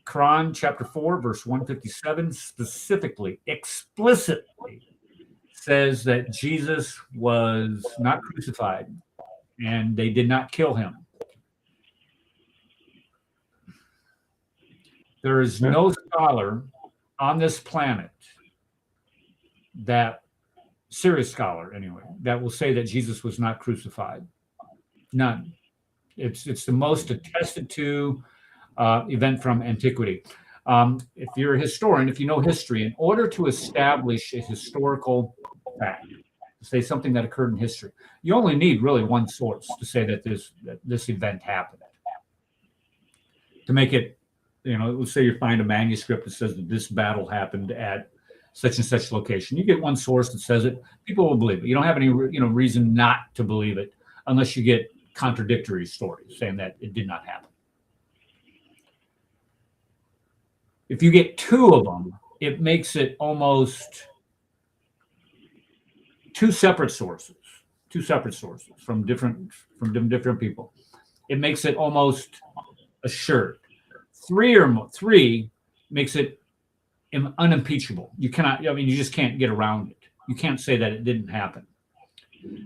Quran chapter 4, verse 157 specifically, explicitly says that Jesus was not crucified and they did not kill him. There is no scholar on this planet, serious scholar anyway, that will say that Jesus was not crucified. None. It's the most attested to event from antiquity. If you're a historian, if you know history, in order to establish a historical fact, to say something that occurred in history. You only need really one source to say that this event happened. To make it, let's say you find a manuscript that says that this battle happened at such and such location. You get one source that says it, people will believe it. You don't have any reason not to believe it unless you get contradictory stories saying that it did not happen. If you get two of them, it makes it almost two separate sources from different people. It makes it almost assured. Three makes it unimpeachable. You cannot, you just can't get around it. You can't say that it didn't happen.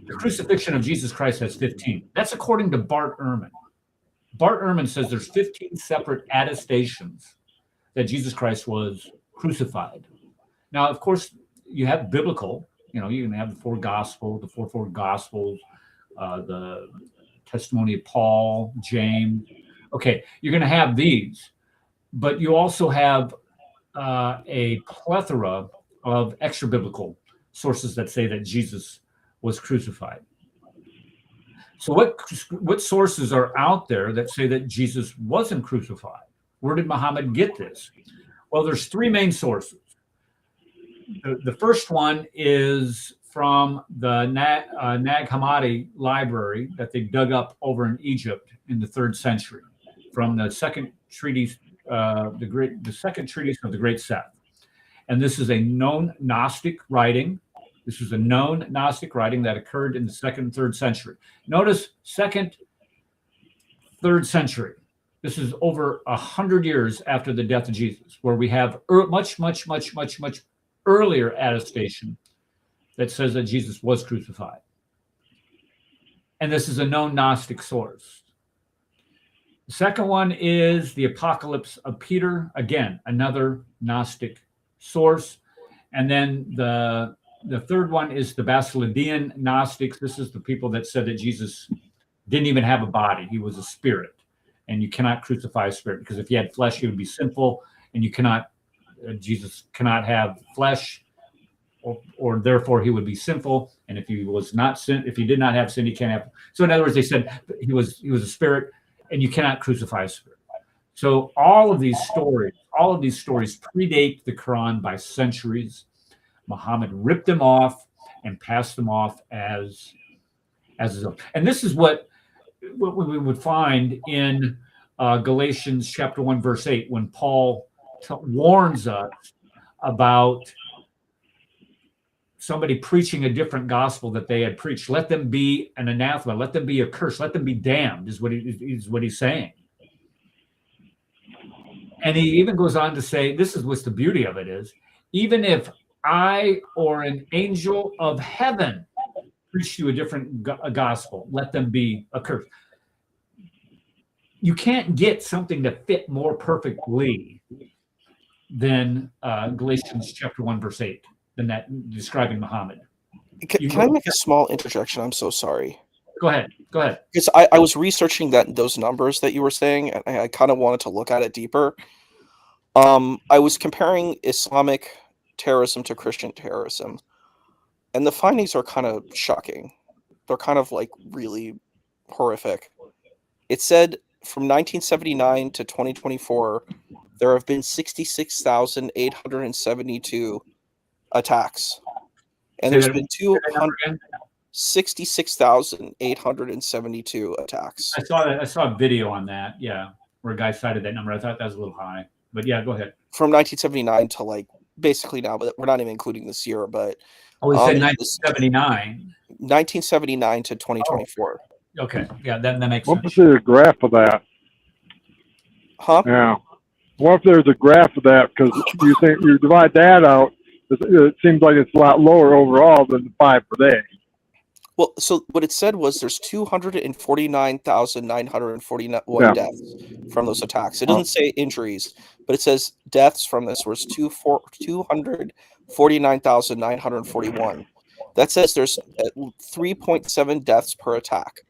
The crucifixion of Jesus Christ has 15. That's according to Bart Ehrman. Bart Ehrman says there's 15 separate attestations that Jesus Christ was crucified. Now, of course, you have biblical, you can have the four gospels, the testimony of Paul, James. Okay, you're going to have these, but you also have a plethora of extra biblical sources that say that Jesus was crucified. So what sources are out there that say that Jesus wasn't crucified? Where did Muhammad get this? Well, there's three main sources. The first one is from the Nag Hammadi library that they dug up over in Egypt in the 3rd century, from the second treatise, the second treatise of the Great Seth. And this is a known Gnostic writing. This is a known Gnostic writing that occurred in the 2nd and 3rd century. Notice 2nd, 3rd century. This is over 100 years after the death of Jesus, where we have much earlier attestation that says that Jesus was crucified. And this is a known Gnostic source. The second one is the Apocalypse of Peter. Again, another Gnostic source. And then the third one is the Basilidian Gnostics. This is the people that said that Jesus didn't even have a body. He was a spirit. And you cannot crucify a spirit, because if he had flesh, he would be sinful. And Jesus cannot have flesh, or therefore he would be sinful. And if he did not have sin, he can't have. So in other words, they said he was a spirit, and you cannot crucify a spirit. So all of these stories predate the Quran by centuries. Muhammad ripped them off and passed them off as his own. And this is what we would find in Galatians chapter 1, verse 8, when Paul warns us about somebody preaching a different gospel that they had preached. Let them be an anathema. Let them be accursed. Let them be damned, is what he's saying. And he even goes on to say, this is what's the beauty of it is, even if I or an angel of heaven preach you a different gospel, let them be accursed. You can't get something to fit more perfectly than Galatians chapter 1, verse 8, than that describing Muhammad. Can I make a small interjection? I'm so sorry. Go ahead. Because I was researching those numbers that you were saying, and I kind of wanted to look at it deeper. I was comparing Islamic terrorism to Christian terrorism, and the findings are kind of shocking. They're kind of like really horrific. It said from 1979 to 2024, there have been 66,872 attacks, and there's been 66,872 attacks. I saw a video on that, yeah, where a guy cited that number. I thought that was a little high, but yeah, go ahead. From 1979 to like basically now, but we're not even including this year. But he said 1979. 1979 to 2024. Oh, okay, yeah, that makes what sense. What was the graph of that? Huh? Yeah. What if there's a graph of that? Because you divide that out, it seems like it's a lot lower overall than the 5 per day. Well, so what it said was there's 249,941 deaths from those attacks. It doesn't say injuries, but it says deaths from this was 249,941. That says there's 3.7 deaths per attack.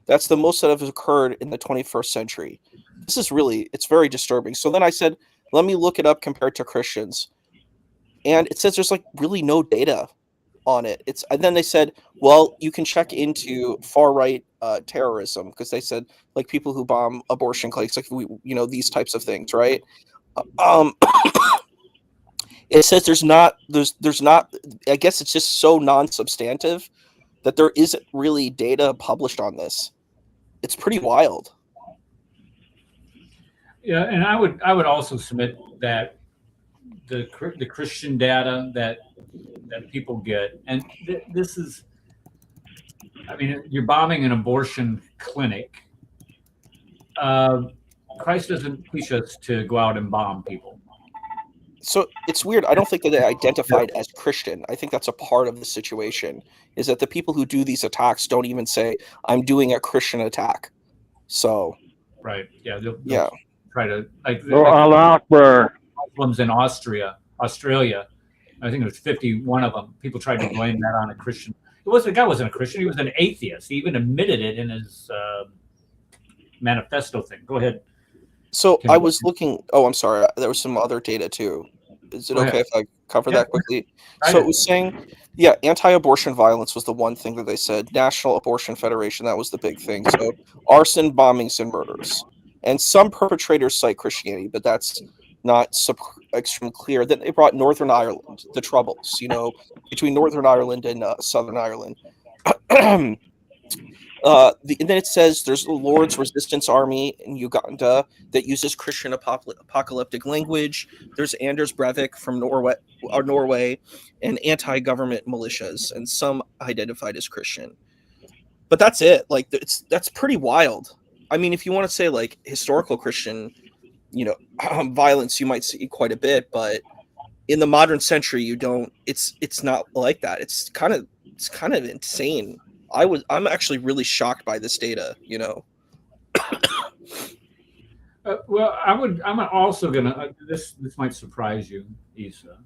That's the most that have occurred in the 21st century. This is it's very disturbing. So then I said, let me look it up compared to Christians. And it says there's like really no data on it. And then they said, well, you can check into far right terrorism, because they said like people who bomb abortion clinics, like these types of things, right? Um, it says there's not. I guess it's just so non-substantive that there isn't really data published on this. It's pretty wild. Yeah, and I would also submit that the Christian data that people get, and this is, I mean, you're bombing an abortion clinic. Christ doesn't teach us to go out and bomb people. So it's weird. I don't think that they identified as Christian. I think that's a part of the situation, is that the people who do these attacks don't even say, I'm doing a Christian attack. So, right. Yeah. Yeah. Try to, like Allah Akbar. Muslims in Australia, I think it was 51 of them. People tried to blame that on a Christian. The guy wasn't a Christian. He was an atheist. He even admitted it in his manifesto thing. Go ahead. So I was looking. Oh, I'm sorry. There was some other data too. Is it okay if I cover that quickly? So it was saying, yeah, anti-abortion violence was the one thing that they said. National Abortion Federation, that was the big thing. So arson, bombings, and murders. And some perpetrators cite Christianity, but that's not extremely clear. Then they brought Northern Ireland, the Troubles, between Northern Ireland and Southern Ireland. And then it says there's the Lord's Resistance Army in Uganda that uses Christian apocalyptic language. There's Anders Breivik from Norway, and anti-government militias, and some identified as Christian. But that's it. Like that's pretty wild. I mean, if you want to say like historical Christian, violence, you might see quite a bit, but in the modern century, you don't. It's not like that. It's kind of insane. I'm actually really shocked by this data, Well, I'm also gonna. This might surprise you, Isa,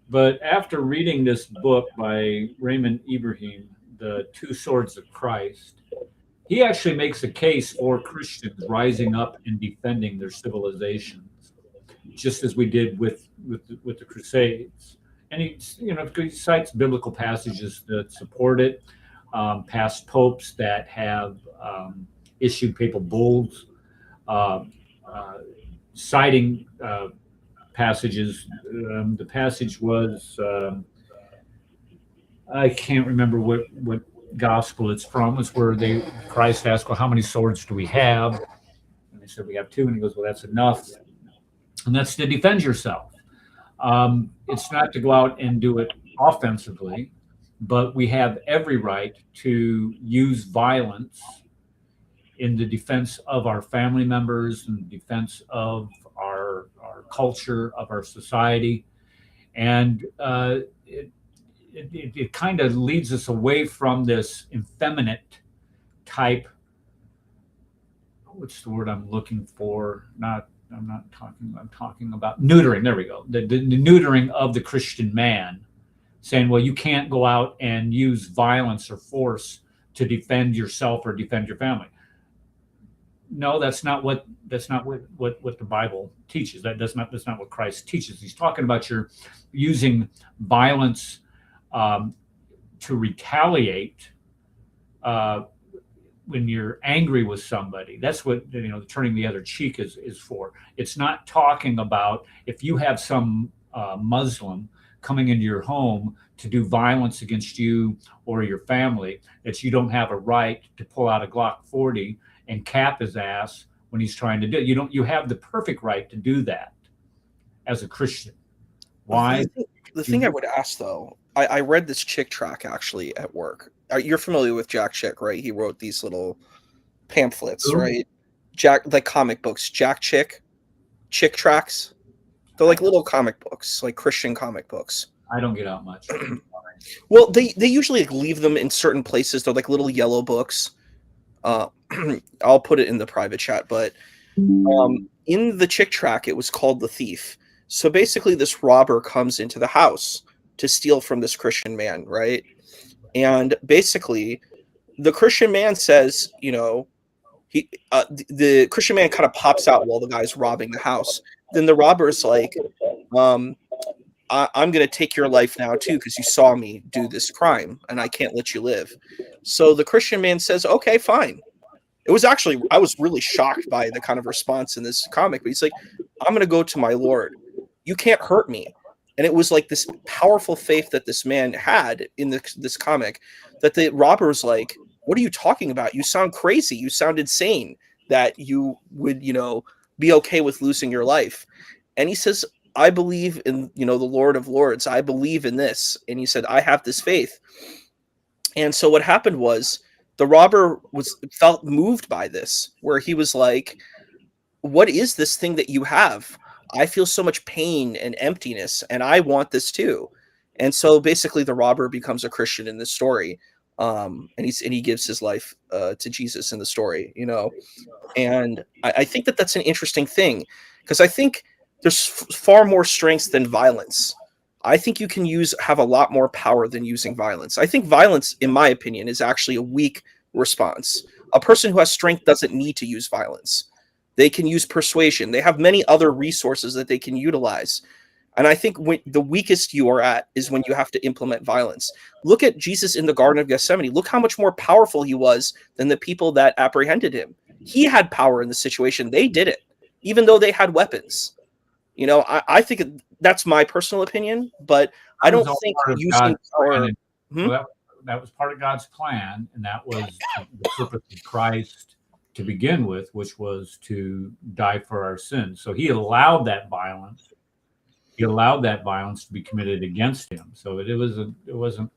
but after reading this book by Raymond Ibrahim, "The Two Swords of Christ," he actually makes a case for Christians rising up and defending their civilizations, just as we did with the Crusades. And he cites biblical passages that support it. Past popes that have issued papal bulls, citing passages. The passage was, I can't remember what gospel it's from. It's where Christ asked, well, how many swords do we have? And they said, we have 2. And he goes, well, that's enough. And that's to defend yourself. It's not to go out and do it offensively, but we have every right to use violence in the defense of our family members, in defense of our culture, of our society. And it kind of leads us away from this effeminate type, what's the word I'm looking for? I'm talking about neutering. There we go. The neutering of the Christian man, saying, well, you can't go out and use violence or force to defend yourself or defend your family. No, that's not what the Bible teaches. That's not what Christ teaches. He's talking about you're using violence to retaliate when you're angry with somebody. That's what turning the other cheek is for. It's not talking about if you have some Muslim coming into your home to do violence against you or your family, that you don't have a right to pull out a Glock 40 and cap his ass when he's trying to do it. You have the perfect right to do that as a Christian. Why? The thing I would ask though, I read this Chick track actually at work. You're familiar with Jack Chick, right? He wrote these little pamphlets, right? Like comic books, Jack Chick tracks. They're like little comic books, like Christian comic books. I don't get out much. Well, they usually leave them in certain places. They're like little yellow books. I'll put it in the private chat, but in the Chick track, it was called The Thief. So basically, this robber comes into the house to steal from this Christian man, right? And basically, the Christian man says, the Christian man kind of pops out while the guy's robbing the house. Then the robber's like, I'm going to take your life now too, because you saw me do this crime and I can't let you live. So the Christian man says, okay, fine. It was actually, I was really shocked by the kind of response in this comic, but he's like, I'm going to go to my Lord. You can't hurt me. And it was like this powerful faith that this man had in this comic, that the robber was like, what are you talking about? You sound crazy. You sound insane that you would, be okay with losing your life. And he says, I believe in, the Lord of Lords. I believe in this. And he said, I have this faith. And so what happened was the robber felt moved by this, where he was like, what is this thing that you have? I feel so much pain and emptiness, and I want this too. And so basically the robber becomes a Christian in this story. And he gives his life to Jesus in the story, and I think that that's an interesting thing, because I think there's far more strengths than violence. I think you can have a lot more power than using violence. I think violence, in my opinion, is actually a weak response. A person who has strength doesn't need to use violence. They can use persuasion. They have many other resources that they can utilize. And I think when the weakest you are at is when you have to implement violence. Look at Jesus in the Garden of Gethsemane. Look how much more powerful he was than the people that apprehended him. He had power in the situation. They did it, even though they had weapons. I think that's my personal opinion, but I don't think using power. Well, that was part of God's plan, and that was the purpose of Christ to begin with, which was to die for our sins. So he allowed that violence. He allowed that violence to be committed against him. So it wasn't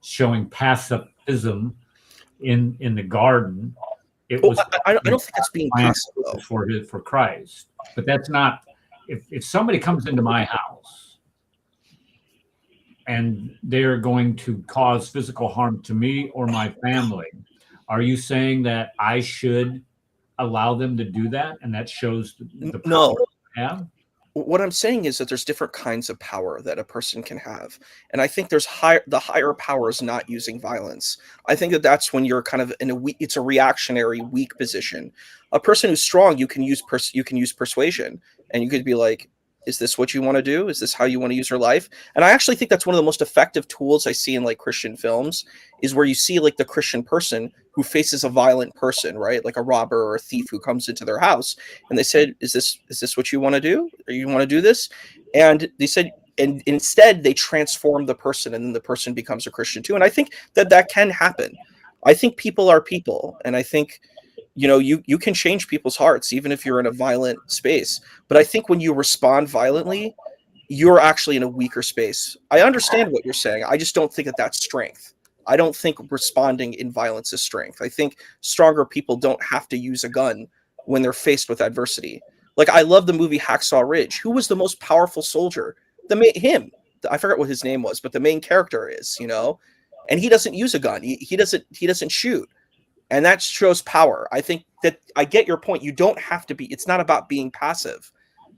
showing pacifism in the garden. It was. I don't think that's being passive though. For Christ, but that's not. If somebody comes into my house and they're going to cause physical harm to me or my family, are you saying that I should allow them to do that? And that shows the power they have? What I'm saying is that there's different kinds of power that a person can have. And I think the higher power is not using violence. I think that that's when you're kind of it's a reactionary, weak position. A person who's strong, you can use persuasion, and you could be like, is this what you want to do? Is this how you want to use your life? And I actually think that's one of the most effective tools I see in like Christian films, is where you see like the Christian person who faces a violent person, right? Like a robber or a thief who comes into their house, and they said, is this what you want to do? Or you want to do this? And they said, and instead they transform the person, and then the person becomes a Christian too. And I think that can happen. I think people are people. And I think, you can change people's hearts, even if you're in a violent space. But I think when you respond violently, you're actually in a weaker space. I understand what you're saying. I just don't think that that's strength. I don't think responding in violence is strength. I think stronger people don't have to use a gun when they're faced with adversity. Like, I love the movie Hacksaw Ridge. Who was the most powerful soldier? Him. I forgot what his name was, but the main character is, and he doesn't use a gun. He doesn't shoot. And that shows power. I think that I get your point. You don't have to be, it's not about being passive.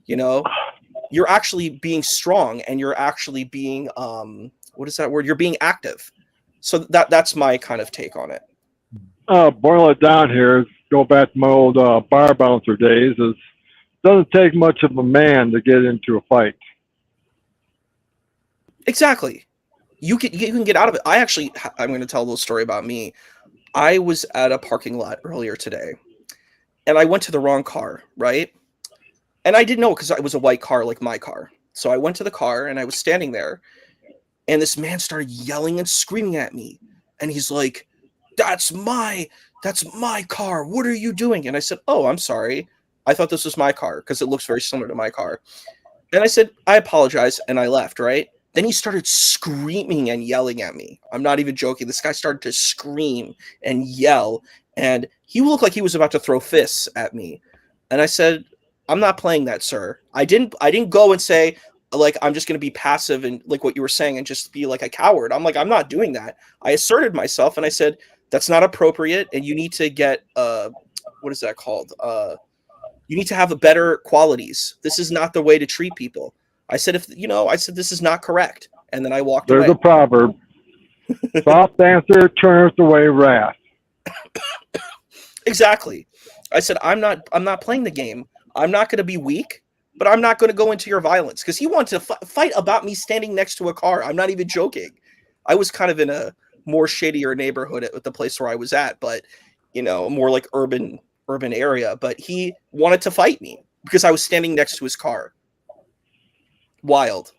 You're actually being strong, and you're actually being, what is that word? You're being active. So that's my kind of take on it. Boil it down here, go back to my old bar bouncer days, it doesn't take much of a man to get into a fight. Exactly. You can get out of it. I'm going to tell a little story about me. I was at a parking lot earlier today, and I went to the wrong car, right? And I didn't know, because it was a white car, like my car. So I went to the car, and I was standing there, and this man started yelling and screaming at me. And he's like, that's my car. What are you doing? And I said, oh, I'm sorry. I thought this was my car, because it looks very similar to my car. And I said, I apologize. And I left, right? Then he started screaming and yelling at me. I'm not even joking. This guy started to scream and yell, and he looked like he was about to throw fists at me. And I said, I'm not playing that, sir. I didn't go and say, like, I'm just going to be passive and like what you were saying and just be like a coward. I'm like, I'm not doing that. I asserted myself, and I said, that's not appropriate. And you need to get, what is that called? You need to have a better qualities. This is not the way to treat people. I said, this is not correct. And then I walked away. There's a proverb. Soft answer turneth away wrath. Exactly. I said, I'm not playing the game. I'm not going to be weak. but I'm not going to go into your violence, because he wanted to fight about me standing next to a car. I'm not even joking. I was kind of in a more shadier neighborhood at the place where I was at, but more like urban area. But he wanted to fight me because I was standing next to his car. Wild,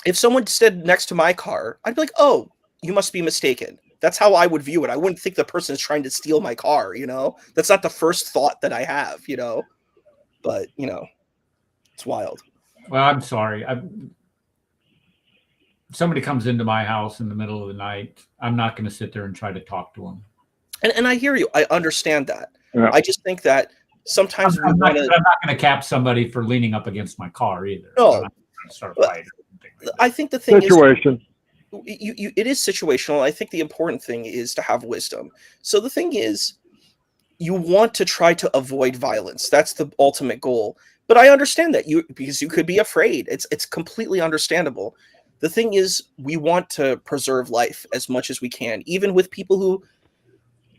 If someone stood next to my car, I'd be like, "Oh, you must be mistaken." That's how I would view it. I wouldn't think the person is trying to steal my car, That's not the first thought that I have, But, it's wild. Well, I'm sorry. Somebody comes into my house in the middle of the night, I'm not going to sit there and try to talk to them. And I hear you. I understand that. Yeah. I just think that sometimes I'm not going to cap somebody for leaning up against my car either. No. I'm not going to start fighting. I think the thing Situation. is, it is situational. I think the important thing is to have wisdom. So the thing is, you want to try to avoid violence. That's the ultimate goal. But I understand that because you could be afraid. It's completely understandable. The thing is, we want to preserve life as much as we can, even with people who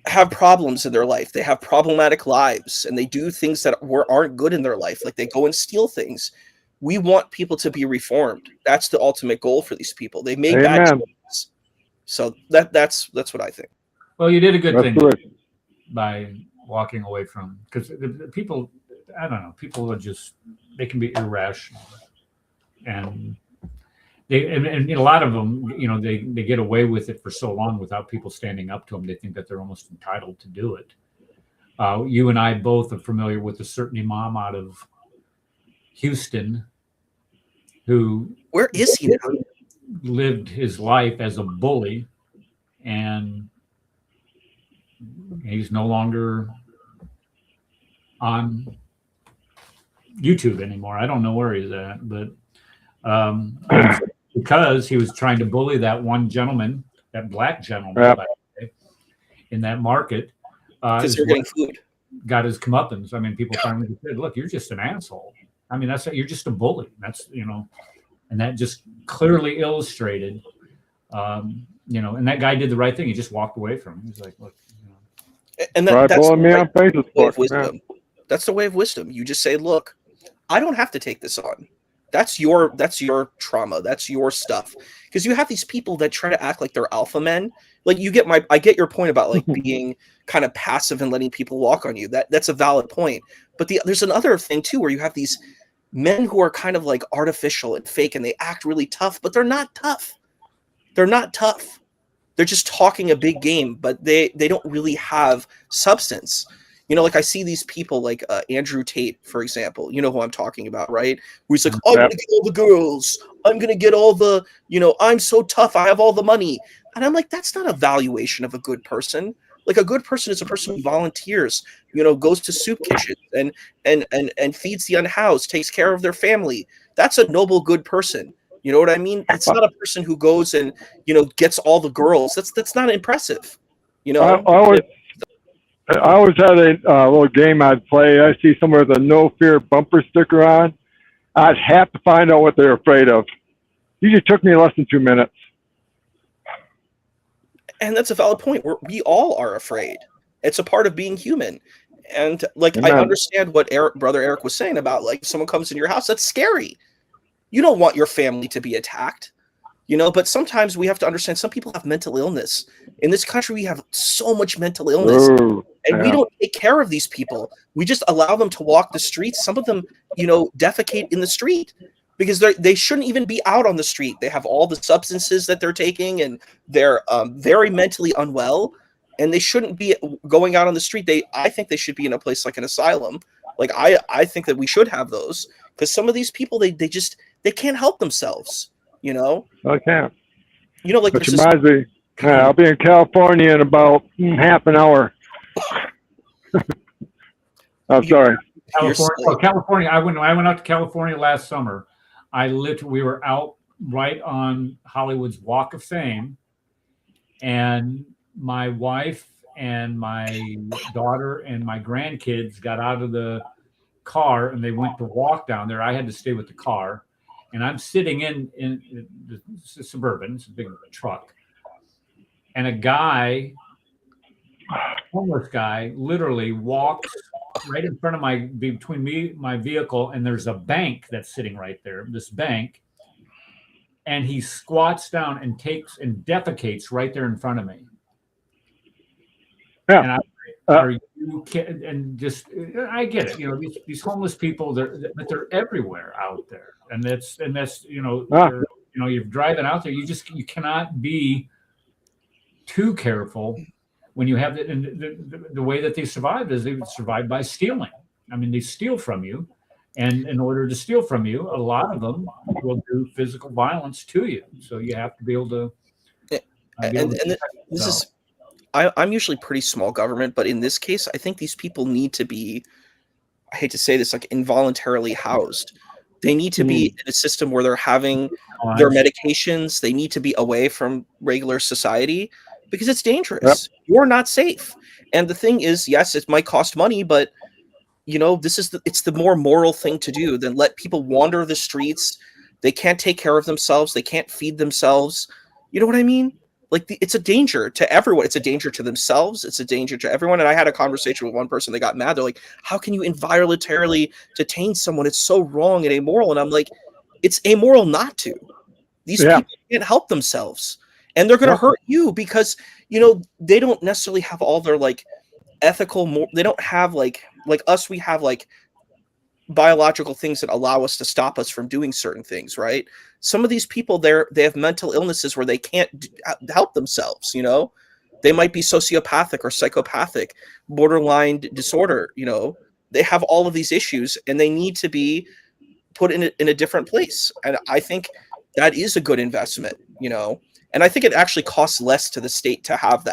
have problems in their life. They have problematic lives, and they do things that aren't good in their life, like they go and steal things. We want people to be reformed. That's the ultimate goal for these people. They make bad choices. So that's what I think. Well, you did a good thing Restoration. by walking away from, because people, I don't know, people are they can be irrational, and and a lot of them, they get away with it for so long without people standing up to them. They think that they're almost entitled to do it. You and I both are familiar with a certain imam out of Houston where is he now? Lived his life as a bully, and he's no longer on YouTube anymore. I don't know where he's at, but because he was trying to bully that one gentleman, that black gentleman, in that market, because they're getting food. Got his comeuppance. I mean, people finally said, "Look, you're just an asshole." I mean, you're just a bully. That's and that just clearly illustrated, and that guy did the right thing. He just walked away from him. He's like, "Look," and that's the way of wisdom. That's the way of wisdom. You just say, "Look, I don't have to take this on. That's your trauma. That's your stuff." Because you have these people that try to act like they're alpha men. Like I get your point about like being kind of passive and letting people walk on you. That's a valid point. But there's another thing too, where you have these men who are kind of like artificial and fake, and they act really tough, but they're not tough. They're not tough. They're just talking a big game, but they don't really have substance. Like I see these people like Andrew Tate, for example. You know who I'm talking about, right? Where he's like, "I'm going to get all the girls. I'm going to get all the, I'm so tough. I have all the money." And I'm like, that's not a valuation of a good person. Like a good person is a person who volunteers, goes to soup kitchens and feeds the unhoused, takes care of their family. That's a noble, good person. You know what I mean? It's not a person who goes and, gets all the girls. That's not impressive. I always had a little game I'd play. I see somewhere with a no fear bumper sticker on. I'd have to find out what they're afraid of. Usually took me less than 2 minutes. And that's a valid point. We all are afraid. It's a part of being human. And like, Amen. I understand what Brother Eric was saying about like, if someone comes in your house, that's scary. You don't want your family to be attacked, but sometimes we have to understand some people have mental illness. In this country, we have so much mental illness. And we don't take care of these people. We just allow them to walk the streets. Some of them, defecate in the street because they shouldn't even be out on the street. They have all the substances that they're taking, and they're very mentally unwell, and they shouldn't be going out on the street. I think they should be in a place like an asylum. Like I think that we should have those, because some of these people, they can't help themselves. I can't. Like which reminds me, I'll be in California in about half an hour. I'm sorry. California. I went out to California last summer. We were out right on Hollywood's Walk of Fame, and my wife and my daughter and my grandkids got out of the car and they went to walk down there. I had to stay with the car, and I'm sitting in the Suburban. It's a big truck, and a guy, homeless guy, literally walks right in front of between my vehicle, and there's a bank that's sitting right there. This bank, and he squats down and takes and defecates right there in front of me. Yeah. And are you kidding? And just, I get it. You know, these homeless people, they're everywhere out there, and that's you're driving out there. You cannot be too careful when you have the way that they survive is they survive by stealing. I mean, they steal from you, and in order to steal from you, a lot of them will do physical violence to you. So you have to be able to. This is. I'm usually pretty small government, but in this case, I think these people need to be, I hate to say this, like involuntarily housed. They need to be in a system where they're having their medications. They need to be away from regular society because it's dangerous. Yep. You're not safe. And the thing is, yes, it might cost money, but you know, it's the more moral thing to do than let people wander the streets. They can't take care of themselves. They can't feed themselves. You know what I mean? Like it's a danger to everyone. It's a danger to themselves. It's a danger to everyone. And I had a conversation with one person. They got mad. They're like, how can you involuntarily detain someone? It's so wrong and amoral. And I'm like, it's amoral not to. These people can't help themselves. And they're going to hurt you because, you know, they don't necessarily have all their like ethical, they don't have like us, we have like biological things that allow us to stop us from doing certain things, right? Some of these people, they have mental illnesses where they can't help themselves, you know? They might be sociopathic or psychopathic, borderline disorder, you know? They have all of these issues and they need to be put in a different place. And I think that is a good investment, you know? And I think it actually costs less to the state to have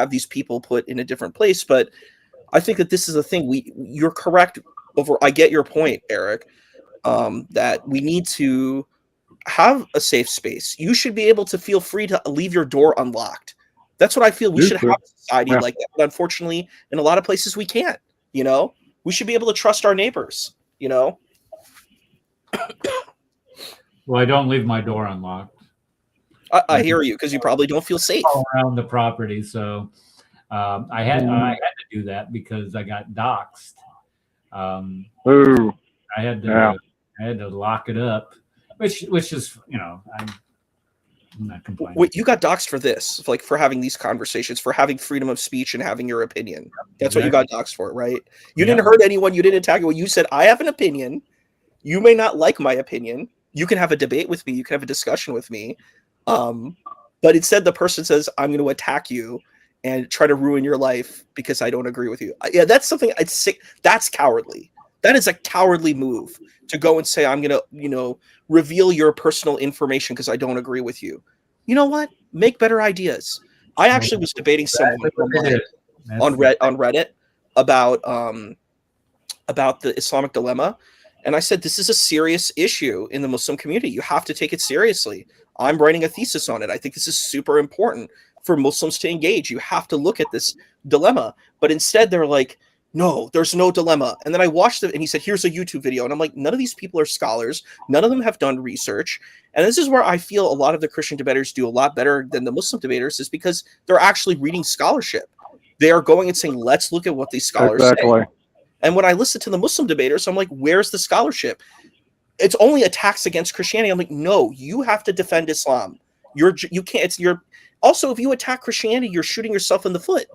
these people put in a different place. But I think that this is the thing. You're correct. I get your point, Eric, that we need to have a safe space. You should be able to feel free to leave your door unlocked. That's what I feel. We should have a society like that. But unfortunately, in a lot of places, we can't. You know, we should be able to trust our neighbors. You know. Well, I don't leave my door unlocked. I hear you because you probably don't feel safe around the property. So I had to do that because I got doxxed. I had to lock it up, which is, you know, I'm not complaining. Wait, you got doxxed for this, like for having these conversations, for having freedom of speech and having your opinion. That's what you got doxxed for, right? You didn't hurt anyone. You didn't attack anyone. You said, I have an opinion. You may not like my opinion. You can have a debate with me. You can have a discussion with me. But instead the person says, I'm going to attack you and try to ruin your life because I don't agree with you. Yeah, that's something I'd say. That's cowardly. That is a cowardly move to go and say, I'm going to, you know, reveal your personal information because I don't agree with you. You know what? Make better ideas. I actually was debating someone on Reddit about the Islamic dilemma. And I said, this is a serious issue in the Muslim community. You have to take it seriously. I'm writing a thesis on it. I think this is super important for Muslims to engage. You have to look at this dilemma. But instead, they're like, no, there's no dilemma. And then I watched it and he said, here's a YouTube video. And I'm like, none of these people are scholars. None of them have done research. And this is where I feel a lot of the Christian debaters do a lot better than the Muslim debaters is because they're actually reading scholarship. They are going and saying, let's look at what these scholars say. And when I listen to the Muslim debaters, I'm like, where's the scholarship? It's only attacks against Christianity. I'm like, no, you have to defend Islam. You can't. Also, if you attack Christianity, you're shooting yourself in the foot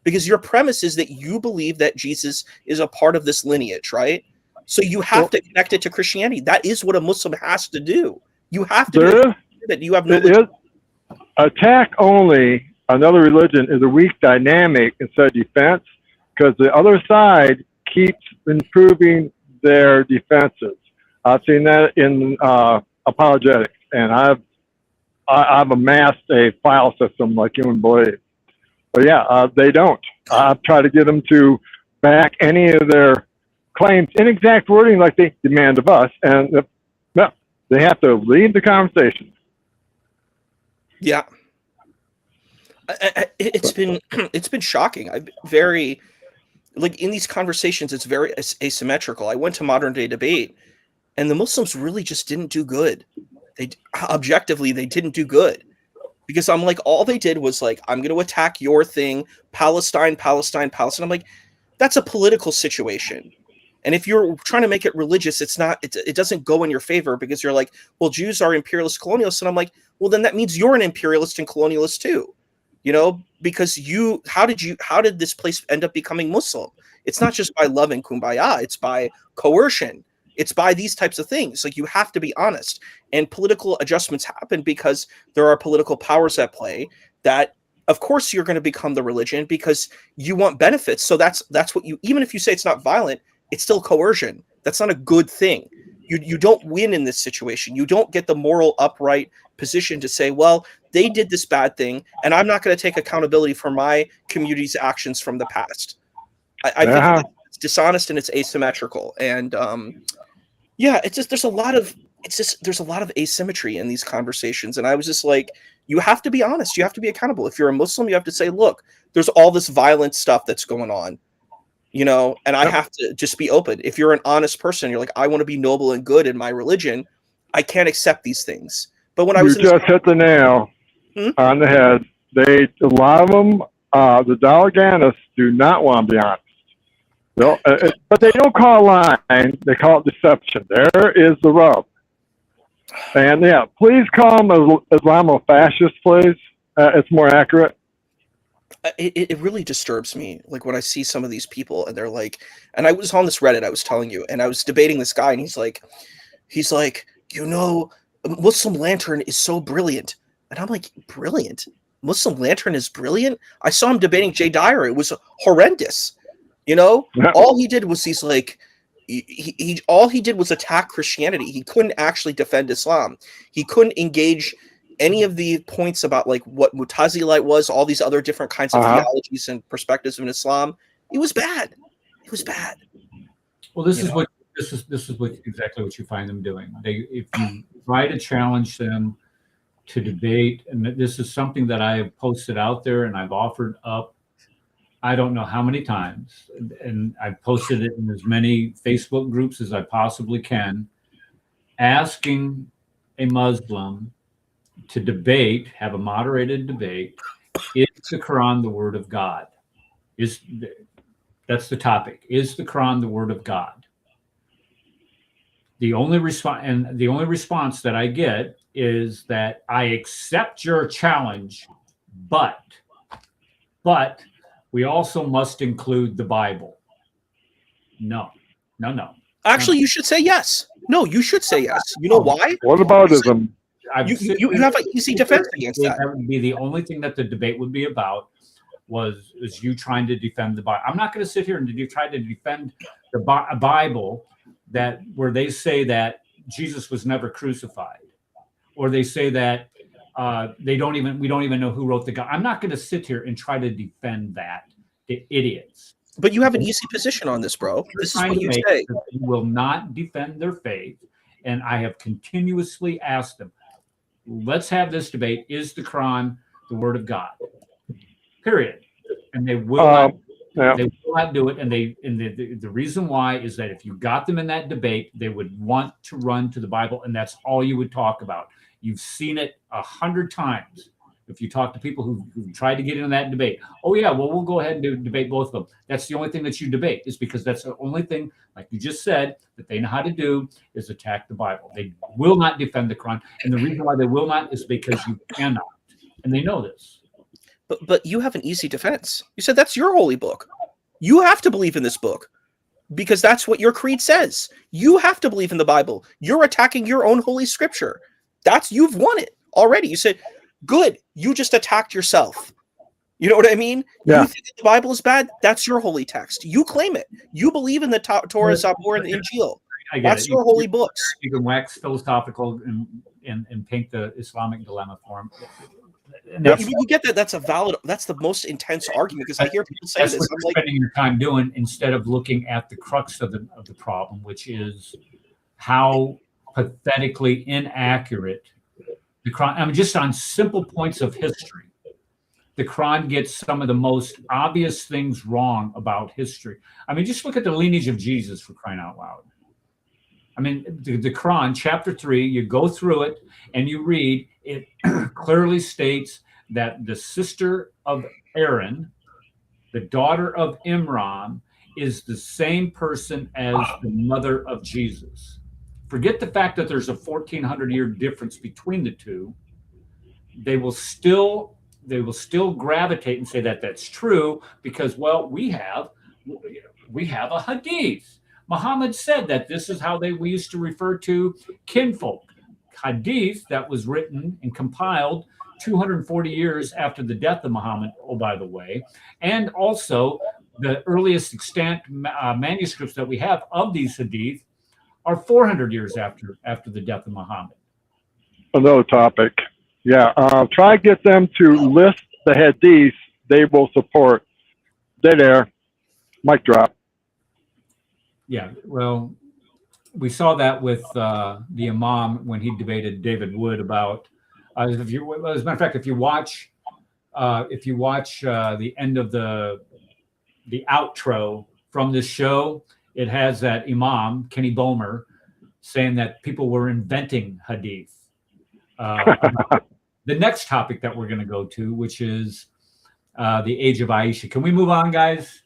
because your premise is that you believe that Jesus is a part of this lineage, right? So you have to connect it to Christianity. That is what a Muslim has to do. You have to do that. You have no. Attack only another religion is a weak dynamic instead of defense because the other side keeps improving their defenses. I've seen that in apologetics, and I've amassed a file system like you wouldn't believe. But yeah, they don't. I've tried to get them to back any of their claims in exact wording like they demand of us, and no, they have to lead the conversation. Yeah, it's been shocking. I've very like in these conversations, it's very asymmetrical. I went to modern day debate. And the Muslims really just didn't do good. Objectively, they didn't do good. Because I'm like, all they did was like, I'm going to attack your thing, Palestine. I'm like, that's a political situation. And if you're trying to make it religious, it doesn't go in your favor, because you're like, well, Jews are imperialist colonialists. And I'm like, well, then that means you're an imperialist and colonialist too, because how did this place end up becoming Muslim? It's not just by love and kumbaya. It's by coercion. It's by these types of things. Like, you have to be honest, and political adjustments happen because there are political powers at play that, of course, you're going to become the religion because you want benefits. So that's what even if you say it's not violent, it's still coercion. That's not a good thing. You don't win in this situation. You don't get the moral upright position to say, well, they did this bad thing, and I'm not going to take accountability for my community's actions from the past. I think it's dishonest and it's asymmetrical. And it's just there's a lot of asymmetry in these conversations. And I was just like, you have to be honest. You have to be accountable. If you're a Muslim, you have to say, look, there's all this violent stuff that's going on. And I have to just be open. If you're an honest person, you're like, I want to be noble and good in my religion, I can't accept these things. But when I was just hit the nail on the head. A lot of them, the Dalganists do not want to be honest. But they don't call it lying. They call it deception. There is the rub. And please call them Islamofascists, please. It's more accurate. It really disturbs me, like, when I see some of these people and they're like, and I was on this Reddit, I was telling you, and I was debating this guy, and he's like, Muslim Lantern is so brilliant. And I'm like, brilliant? Muslim Lantern is brilliant? I saw him debating Jay Dyer. It was horrendous. All he did was all he did was attack Christianity. He couldn't actually defend Islam. He couldn't engage any of the points about, like, what Mutazilite was, all these other different kinds of theologies and perspectives in Islam. It was bad. It was bad. Well, this is exactly what you find them doing. If you try to challenge them to debate, and this is something that I have posted out there and I've offered up, I don't know how many times, and I've posted it in as many Facebook groups as I possibly can, asking a Muslim to debate, have a moderated debate, is the Quran the word of God? That's the topic. Is the Quran the word of God? The only response that I get is that I accept your challenge, but we also must include the Bible. No. Actually, you should say yes. No, you should say yes. You know why? What aboutism? You have an easy defense against that. That would be the only thing that the debate would be about, was you trying to defend the Bible. I'm not going to sit here and try to defend the Bible where they say that Jesus was never crucified, or they say that we don't even know who wrote the God. I'm not going to sit here and try to defend that. The idiots. But you have an easy position on this, bro. This is what you say. You will not defend their faith, and I have continuously asked them, let's have this debate. Is the Quran the word of God? Period. And they will not do it. And the reason why is that if you got them in that debate, they would want to run to the Bible, and that's all you would talk about. You've seen it 100 times. If you talk to people who tried to get into that debate, oh yeah, well, we'll go ahead and debate both of them. That's the only thing that you debate, is because that's the only thing, like you just said, that they know how to do is attack the Bible. They will not defend the Quran. And the reason why they will not is because you cannot. And they know this. But you have an easy defense. You said that's your holy book. You have to believe in this book because that's what your creed says. You have to believe in the Bible. You're attacking your own holy scripture. You've won it already. You said, good, you just attacked yourself. You know what I mean? Yeah. You think that the Bible is bad? That's your holy text. You claim it. You believe in the Torah, Zabur, and the Injil. That's your holy books. You can wax philosophical and paint the Islamic dilemma for them. You get that? That's the most intense argument, because I hear people say that's this. What you're spending your time doing, instead of looking at the crux of the problem, which is how pathetically inaccurate the Quran. I mean, just on simple points of history, the Quran gets some of the most obvious things wrong about history. I mean, just look at the lineage of Jesus, for crying out loud. I mean, the Quran, chapter 3, you go through it and you read, it clearly states that the sister of Aaron, the daughter of Imran, is the same person as the mother of Jesus. Forget the fact that there's a 1400-year difference between the two. They will still gravitate and say that that's true because, well, we have a hadith. Muhammad said that this is how we used to refer to kinfolk. Hadith that was written and compiled 240 years after the death of Muhammad, oh, by the way, and also the earliest extant manuscripts that we have of these hadith are 400 years after the death of Muhammad. Another topic. Yeah, try to get them to list the hadiths they will support. Dead air. Mic drop. Yeah, well, we saw that with the Imam when he debated David Wood about. As a matter of fact, if you watch the end of the outro from this show, it has that Imam Kenny Bomer saying that people were inventing hadith. The next topic that we're going to go to, which is the age of Aisha. Can we move on, guys?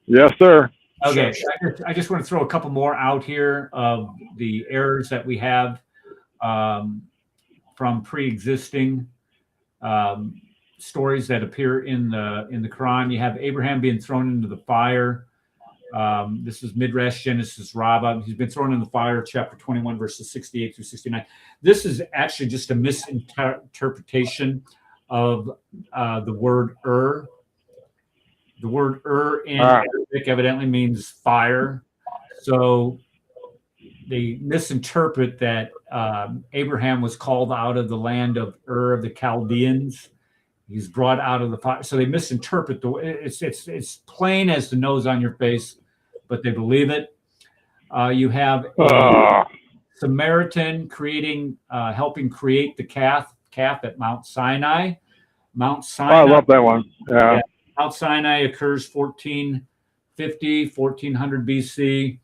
Yes, sir. Okay, I just want to throw a couple more out here of the errors that we have from pre-existing stories that appear in the Quran. You have Abraham being thrown into the fire. This is Midrash Genesis Rabbah. He's been thrown in the fire, chapter 21, verses 68 through 69. This is actually just a misinterpretation of the word The word in Arabic evidently means fire. So they misinterpret that Abraham was called out of the land of of the Chaldeans. He's brought out of the fire. So they misinterpret it's plain as the nose on your face, but they believe it. You have a Samaritan helping create the calf at Mount Sinai. Mount Sinai. I love that one. Yeah. Mount Sinai occurs 1400 BC.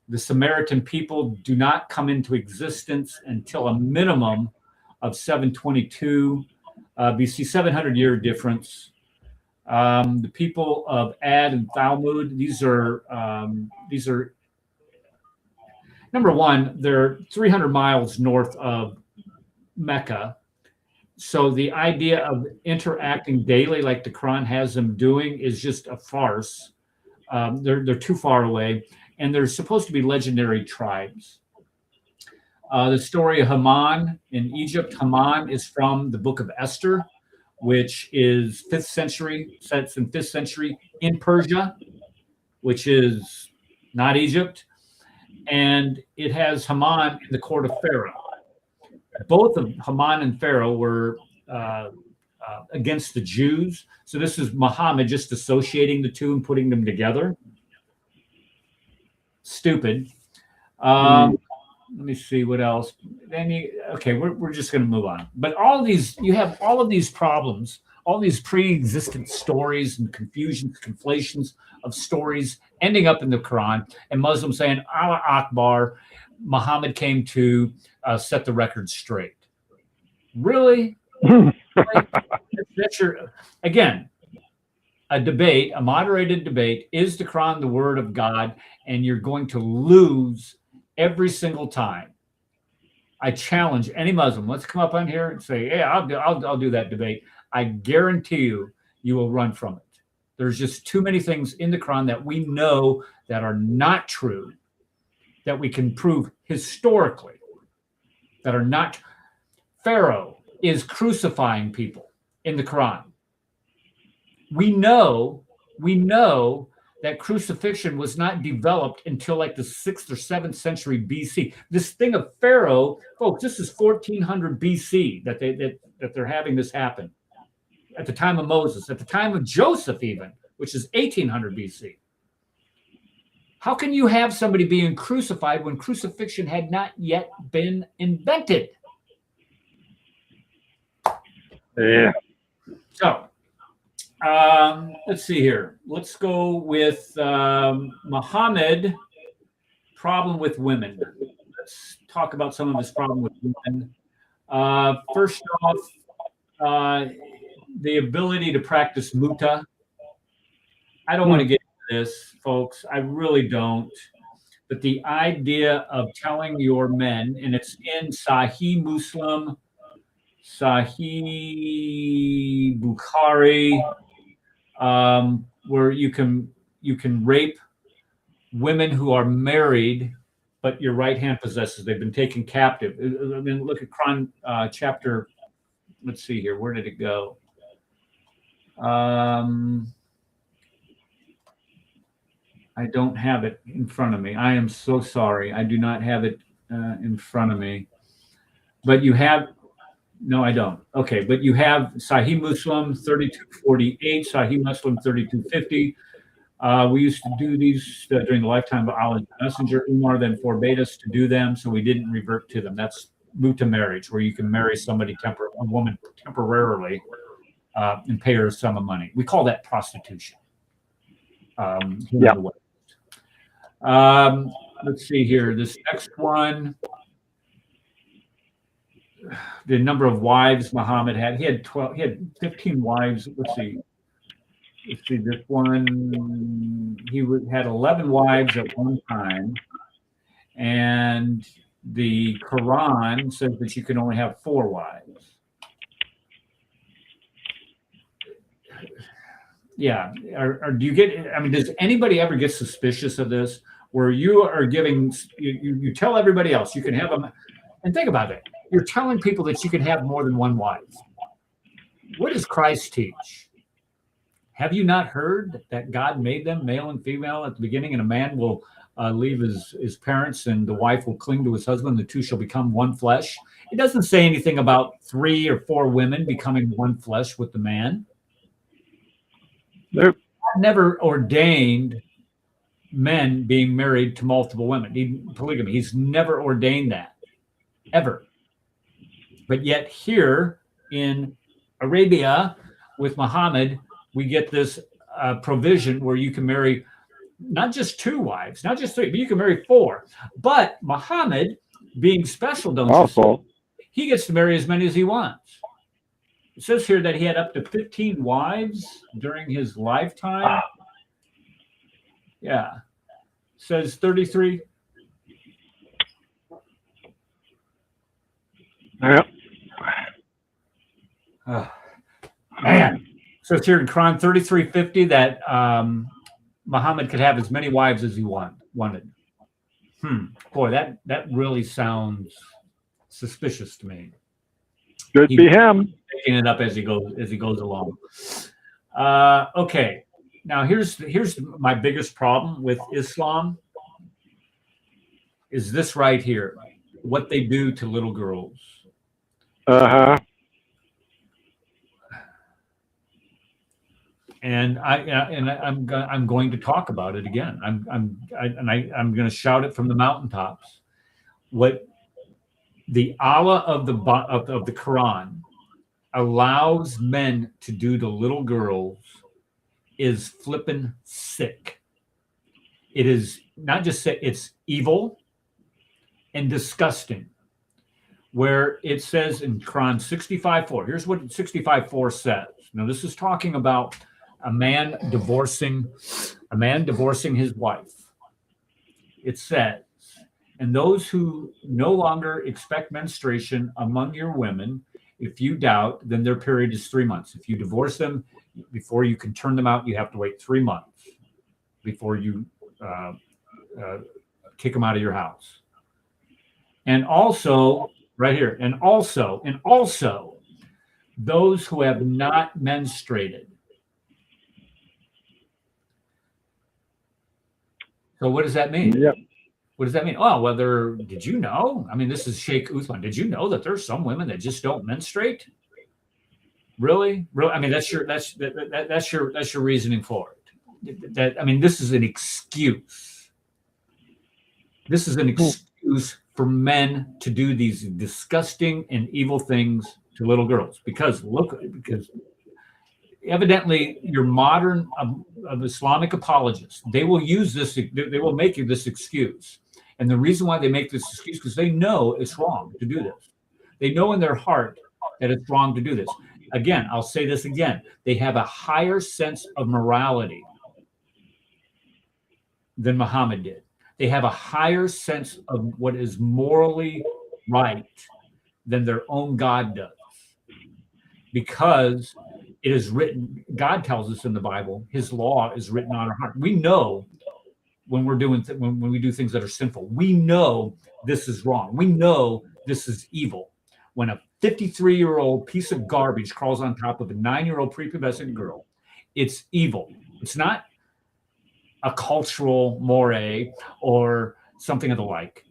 The Samaritan people do not come into existence until a minimum of 722 BC, 700-year difference. The people of Ad and Thalmud, these are number one, they're 300 miles north of Mecca. So the idea of interacting daily like the Quran has them doing is just a farce. They're too far away, and they're supposed to be legendary tribes. The story of Haman in Egypt. Haman is from the book of Esther, which is 5th century, sets in 5th century in Persia, which is not Egypt. And it has Haman in the court of Pharaoh. Both of Haman and Pharaoh were against the Jews. So this is Muhammad just associating the two and putting them together. Stupid. Let me see what else. We're just going to move on. But you have all of these problems, all these pre-existent stories and confusions, conflations of stories ending up in the Quran, and Muslims saying, Allah Akbar, Muhammad came to set the record straight. Really? Again, a moderated debate. Is the Quran the word of God? And you're going to lose every single time. I challenge any Muslim. Let's come up on here and say, "Yeah, I'll do that debate." I guarantee you will run from it. There's just too many things in the Quran that we know that are not true, that we can prove historically that are not. Pharaoh is crucifying people in the Quran. We know that crucifixion was not developed until like the 6th or 7th century BC. This thing of Pharaoh, folks, this is 1400 BC that they're having this happen. At the time of Moses, at the time of Joseph even, which is 1800 BC. How can you have somebody being crucified when crucifixion had not yet been invented? Yeah. So, let's see here. Let's go with Muhammad. Problem with women. Let's talk about some of his problem with women. First off, the ability to practice muta. I don't want to get into this, folks. I really don't. But the idea of telling your men, and it's in Sahih Muslim, Sahih Bukhari, where you can rape women who are married, but your right hand possesses. They've been taken captive. I mean, look at Quran chapter. Let's see here. Where did it go? I don't have it in front of me. I am so sorry. I do not have it in front of me. But you have, no, I don't. Okay, but you have Sahih Muslim 3248, Sahih Muslim 3250. We used to do these during the lifetime of Allah's Messenger. Umar then forbade us to do them, so we didn't revert to them. That's muta marriage, where you can marry somebody, a woman temporarily, and pay her a sum of money. We call that prostitution. Yeah. Let's see here. This next one, the number of wives Muhammad had. He had 12. He had 15 wives. Let's see. This one, he had 11 wives at one time, and the Quran says that you can only have 4 wives. Yeah. Do you get? I mean, does anybody ever get suspicious of this? Where you are giving, you tell everybody else you can have them, and think about it. You're telling people that you can have more than one wife. What does Christ teach? Have you not heard that God made them male and female at the beginning, and a man will leave his parents, and the wife will cling to his husband, the two shall become one flesh? It doesn't say anything about 3 or 4 women becoming one flesh with the man. Nope. God never ordained men being married to multiple women. Polygamy. He's never ordained that, ever. But yet here in Arabia with Muhammad, we get this provision where you can marry not just 2 wives, not just 3, but you can marry 4. But Muhammad, being special, he gets to marry as many as he wants. It says here that he had up to 15 wives during his lifetime. Yeah. It says 33. Yeah. Man. It says here in Quran 3350 that Muhammad could have as many wives as he wanted. Boy, that really sounds suspicious to me. Could be him. Taking it up as he goes along. Okay. Now here's my biggest problem with Islam is this right here. What they do to little girls. And I'm going to talk about it again. I'm going to shout it from the mountaintops. What the Allah of the Quran allows men to do to little girls is flippin' sick. It is not just sick, it's evil and disgusting. Where it says in Quran 65:4, here's what 65:4 says. Now this is talking about a man divorcing his wife. It says, and those who no longer expect menstruation among your women, if you doubt, then their period is 3 months. If you divorce them, before you can turn them out, you have to wait 3 months before you kick them out of your house. And also, right here, and also, those who have not menstruated. So what does that mean? Yep. What does that mean? Oh, well, did you know? I mean, this is Sheikh Uthman. Did you know that there's some women that just don't menstruate? Really? I mean, that's your reasoning for it. I mean, this is an excuse. This is an excuse for men to do these disgusting and evil things to little girls. Because evidently your modern Islamic apologists, they will use this, they will make you this excuse. And the reason why they make this excuse, because they know it's wrong to do this. They know in their heart that it's wrong to do this. Again, I'll say this again. They have a higher sense of morality than Muhammad did. They have a higher sense of what is morally right than their own God does. Because it is written, God tells us in the Bible, his law is written on our heart. We know when we're doing when we do things that are sinful, we know this is wrong. We know this is evil. When a 53-year-old piece of garbage crawls on top of a 9-year-old prepubescent girl, it's evil. It's not a cultural moray or something of the like.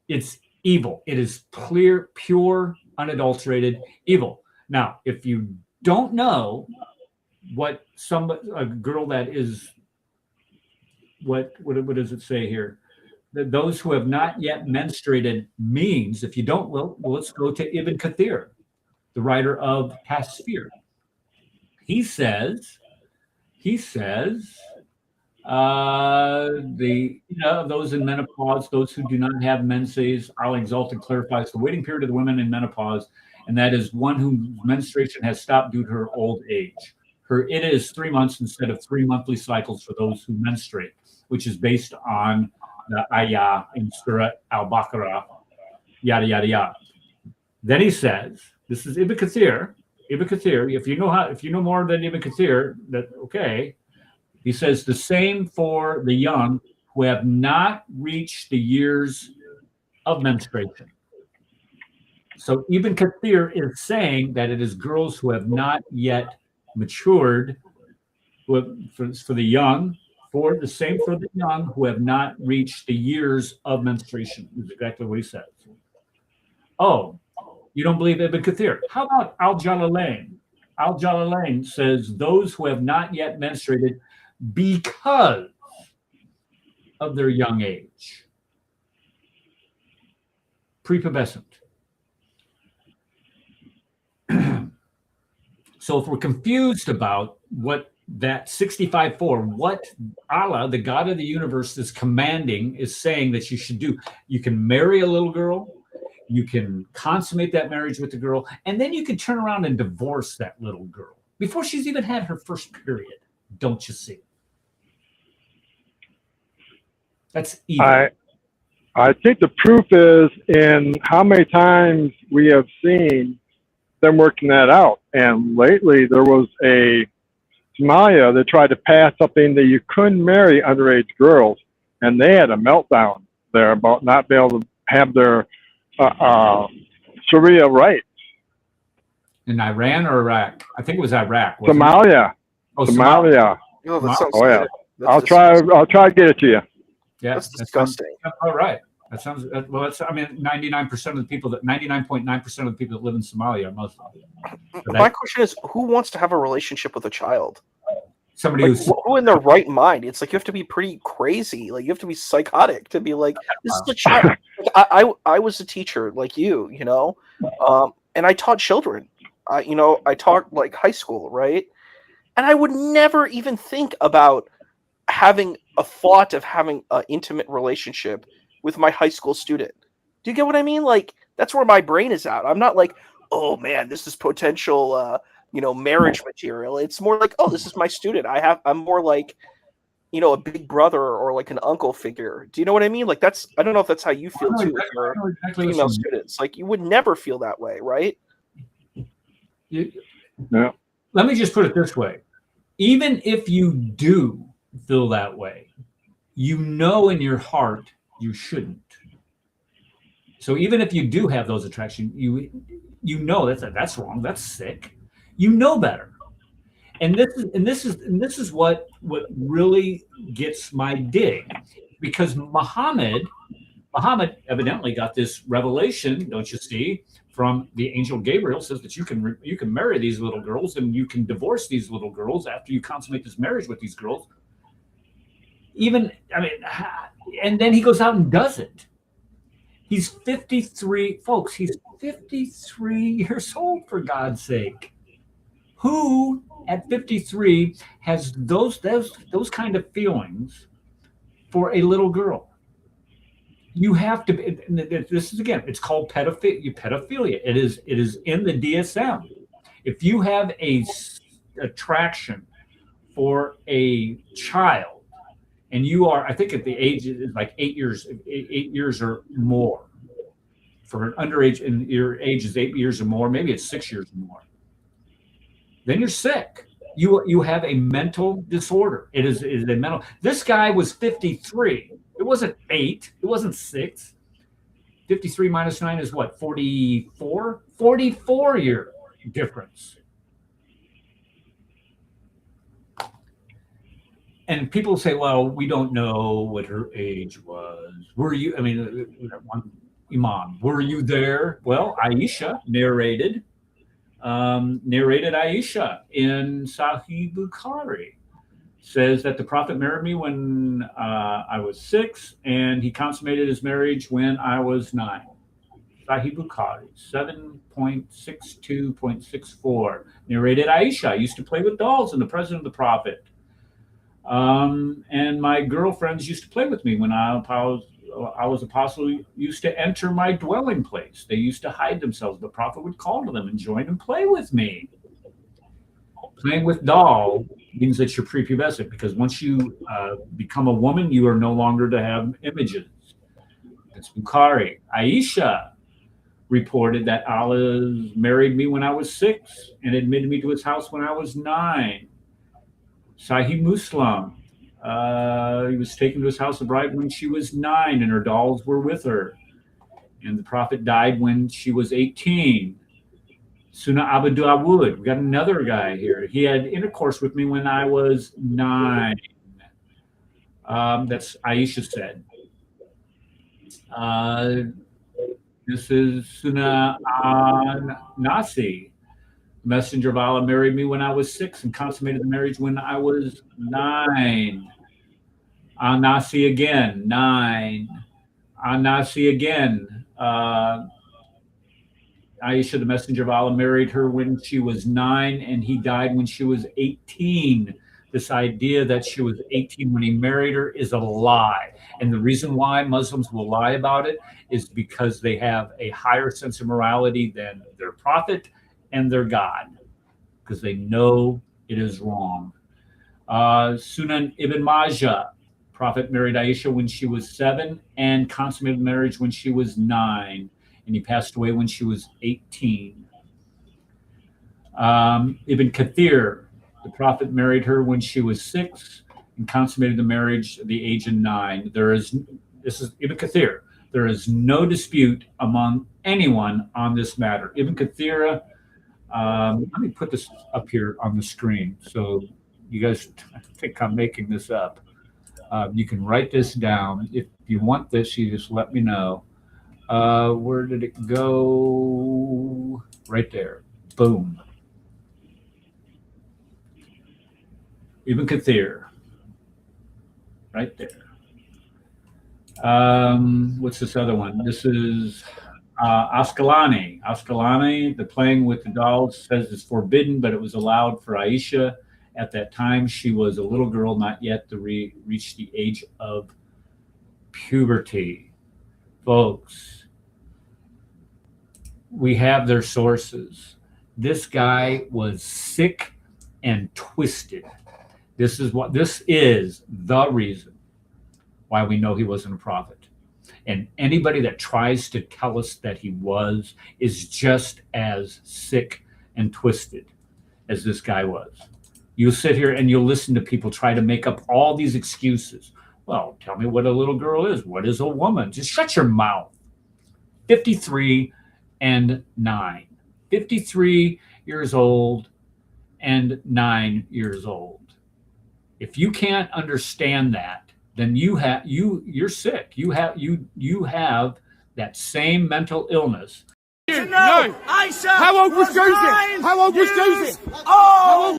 It's evil. It is clear, pure, unadulterated evil. Now, if you don't know what a girl that is, what does it say here? That those who have not yet menstruated means, if you don't, well, let's go to Ibn Kathir, the writer of Tasfir. He says, those in menopause, those who do not have menses, Allah exalted clarifies the waiting period of the women in menopause, and that is one whose menstruation has stopped due to her old age. It is 3 months instead of 3 monthly cycles for those who menstruate, which is based on the ayah in Surah Al-Baqarah, yada, yada, yada. Then he says, this is Ibn Kathir. If you know more than Ibn Kathir, that okay. He says the same for the young who have not reached the years of menstruation. So Ibn Kathir is saying that it is girls who have not yet matured, for the young, for the same for the young who have not reached the years of menstruation. Is exactly what he says. Oh, you don't believe Ibn Kathir? How about Al-Jalalain? Al-Jalalain says those who have not yet menstruated because of their young age. Prepubescent. So if we're confused about what that 65:4, what Allah, the God of the universe, is commanding, is saying that you should do, you can marry a little girl, you can consummate that marriage with the girl, and then you can turn around and divorce that little girl before she's even had her first period. Don't you see? That's evil. I think the proof is in how many times we have seen them working that out. And lately there was a Somalia that tried to pass something that you couldn't marry underage girls, and they had a meltdown there about not being able to have their Sharia rights. In Iran or Iraq? I think it was Iraq. Somalia. Oh, Somalia. No, that sounds Oh yeah. That's I'll try to get it to you. Yeah, that's disgusting. All right. That sounds well. That's, I mean, 99% of the people 99.9% of the people that live in Somalia are Muslim. So My question is, who wants to have a relationship with a child? Somebody Like, who in their right mind? It's like you have to be pretty crazy. Like you have to be psychotic to be like, this is a child. Like, I was a teacher like you know, and I taught children. I taught like high school, right? And I would never even think about having a thought of having an intimate relationship with my high school student. Do you get what I mean? Like, that's where my brain is at. I'm not like, oh man, this is potential, marriage material. It's more like, oh, this is my student. I'm more like, a big brother or like an uncle figure. Do you know what I mean? Like I don't know if that's how you feel too with your female students. Like you would never feel that way, right? Yeah. Let me just put it this way. Even if you do feel that way, in your heart you shouldn't. So even if you do have those attractions, you know that's wrong, that's sick. You know better. And this is what really gets my dig, because Muhammad evidently got this revelation, don't you see, from the angel Gabriel, says that you can marry these little girls and you can divorce these little girls after you consummate this marriage with these girls. And then he goes out and does it. He's 53, folks. He's 53 years old, for God's sake. Who at 53 has those kind of feelings for a little girl? You have to. This is, again, it's called pedophilia. It is in the DSM. If you have a attraction for a child and you are, I think at the age is like 8 years or more. For an underage, and your age is 8 years or more, maybe it's 6 years or more, then you're sick. You have a mental disorder. It is a mental. This guy was 53. It wasn't 8. It wasn't 6. 53 minus 9 is what? 44? 44-year difference. And people say, well, we don't know what her age was. Were you, I mean, one imam, were you there? Well, Aisha narrated Aisha in Sahih Bukhari. Says that the Prophet married me when I was 6, and he consummated his marriage when I was 9. Sahih Bukhari 7.62.64 narrated Aisha. I used to play with dolls in the presence of the Prophet. And my girlfriends used to play with me when I was apostle, used to enter my dwelling place. They used to hide themselves. The Prophet would call to them and join and play with me. Playing with doll means that you're prepubescent, because once you become a woman, you are no longer to have images. That's Bukhari. Aisha reported that Allah married me when I was 6 and admitted me to his house when I was 9. Sahih Muslim. He was taken to his house a bride when she was 9, and her dolls were with her. And the Prophet died when she was 18. Sunnah Abu Dawud. We got another guy here. He had intercourse with me when I was 9. That's Aisha said. This is Sunnah Nasi. Messenger of Allah married me when I was 6 and consummated the marriage when I was 9. Nasi again, 9. Nasi again. Aisha, the messenger of Allah, married her when she was 9, and he died when she was 18. This idea that she was 18 when he married her is a lie. And the reason why Muslims will lie about it is because they have a higher sense of morality than their prophet and their God, because they know it is wrong. Sunan Ibn Majah, Prophet married Aisha when she was 7 and consummated marriage when she was 9, and he passed away when she was 18. Ibn Kathir, the Prophet married her when she was 6 and consummated the marriage at the age of 9. This is Ibn Kathir. There is no dispute among anyone on this matter. Ibn Kathir, let me put this up here on the screen so you guys think I'm making this up. You can write this down. If you want this, you just let me know. Where did it go? Right there. Boom. Ibn Kathir. Right there. What's this other one? This is Askalani. Askalani, the playing with the dolls, says it's forbidden, but it was allowed for Aisha. At that time, she was a little girl, not yet to reach the age of puberty. Folks, we have their sources. This guy was sick and twisted. This is the reason why we know he wasn't a prophet. And anybody that tries to tell us that he was is just as sick and twisted as this guy was. You'll sit here and you'll listen to people try to make up all these excuses. Well, tell me what a little girl is. What is a woman? Just shut your mouth. 53 and 9. 53 years old and 9 years old. If you can't understand that, then you're sick. You have that same mental illness. No. How old was Joseph? How old was Joseph? Oh.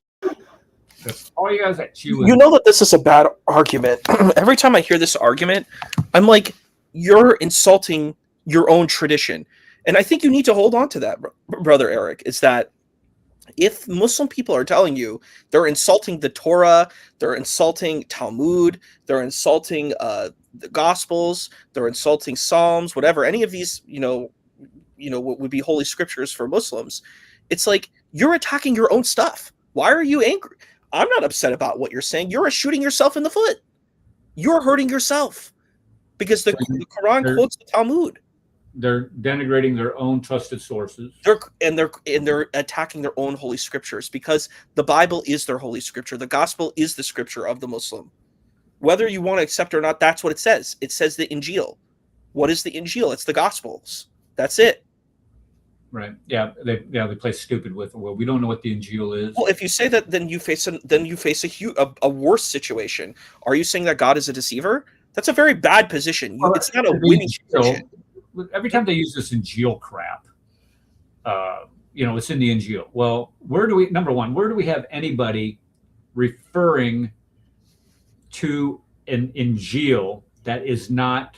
That's all you guys that You know that this is a bad argument. Every time I hear this argument, I'm like, you're insulting your own tradition. And I think you need to hold on to that, Brother Eric, is that if Muslim people are telling you they're insulting the Torah, they're insulting Talmud, they're insulting the Gospels, they're insulting Psalms, whatever, any of these, what would be holy scriptures for Muslims, it's like you're attacking your own stuff. Why are you angry? I'm not upset about what you're saying. You're shooting yourself in the foot. you're hurting yourself because the Quran quotes the Talmud. They're denigrating their own trusted sources. They're attacking their own holy scriptures, because the Bible is their holy scripture. The gospel is the scripture of the Muslim. Whether you want to accept it or not, that's what it says. It says the Injil. What is the Injil? It's the Gospels. That's it. Right. Yeah. They play stupid with it. Well, we don't know what the Injil is. Well, if you say that, then you face a worse situation. Are you saying that God is a deceiver? That's a very bad position. It's not a winning position. Every time they use this Injil crap, it's in the Injil. Well, number one, where do we have anybody referring to an Injil that is not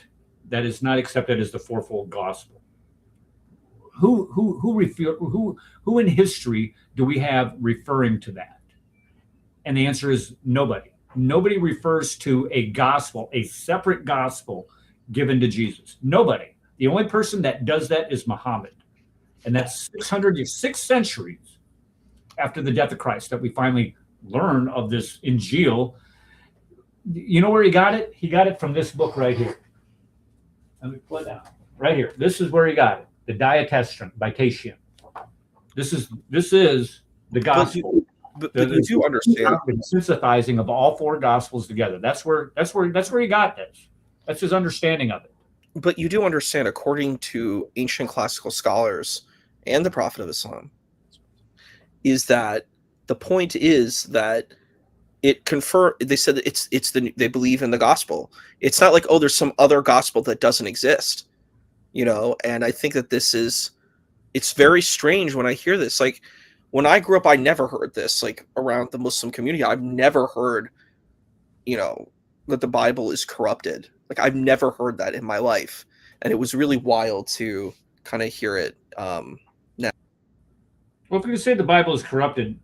accepted as the fourfold gospel? Who in history do we have referring to that? And the answer is nobody. Nobody refers to a gospel, a separate gospel given to Jesus. Nobody. The only person that does that is Muhammad. And that's 6 centuries after the death of Christ that we finally learn of this Injil. You know where he got it? He got it from this book right here. Let me pull it down. Right here. This is where he got it. The Diatestron by Tatian. This is the gospel. But you do understand the synthesizing of all 4 gospels together. That's where he got this. That's his understanding of it. But you do understand, according to ancient classical scholars and the Prophet of Islam, is that the point is that it they said that they believe in the gospel. It's not like, oh, there's some other gospel that doesn't exist, and I think that it's very strange when I hear this. Like, when I grew up, I never heard this, like, around the Muslim community. I've never heard, that the Bible is corrupted. Like, I've never heard that in my life. And it was really wild to kind of hear it now. Well, if we say the Bible is corrupted,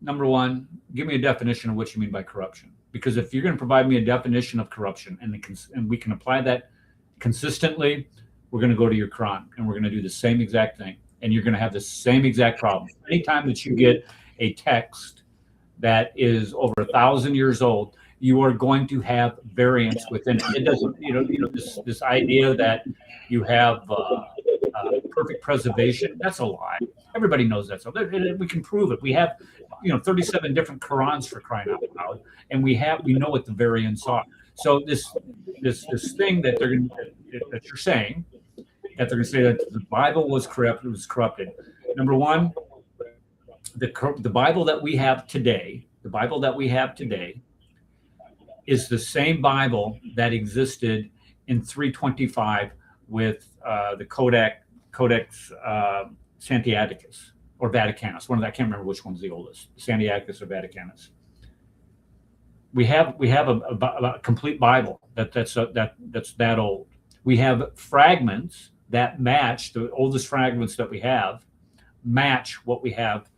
number one, give me a definition of what you mean by corruption. Because if you're going to provide me a definition of corruption and we can apply that consistently, we're going to go to your Quran and we're going to do the same exact thing. And you're going to have the same exact problem. Anytime that you get a text that is over 1,000 years old, you are going to have variance within it. It doesn't, this idea that you have perfect preservation, that's a lie. Everybody knows that. So we can prove it. We have, 37 different Qurans, for crying out loud, and we know what the variants are. So this thing that that you're saying, that they're going to say that the Bible was corrupted. Number one, the Bible that we have today, is the same Bible that existed in 325 with the Codex Sinaiticus or Vaticanus. I can't remember which one's the oldest, Sinaiticus or Vaticanus. We have a complete Bible that's that old. We have fragments that match, the oldest fragments that we have match what we have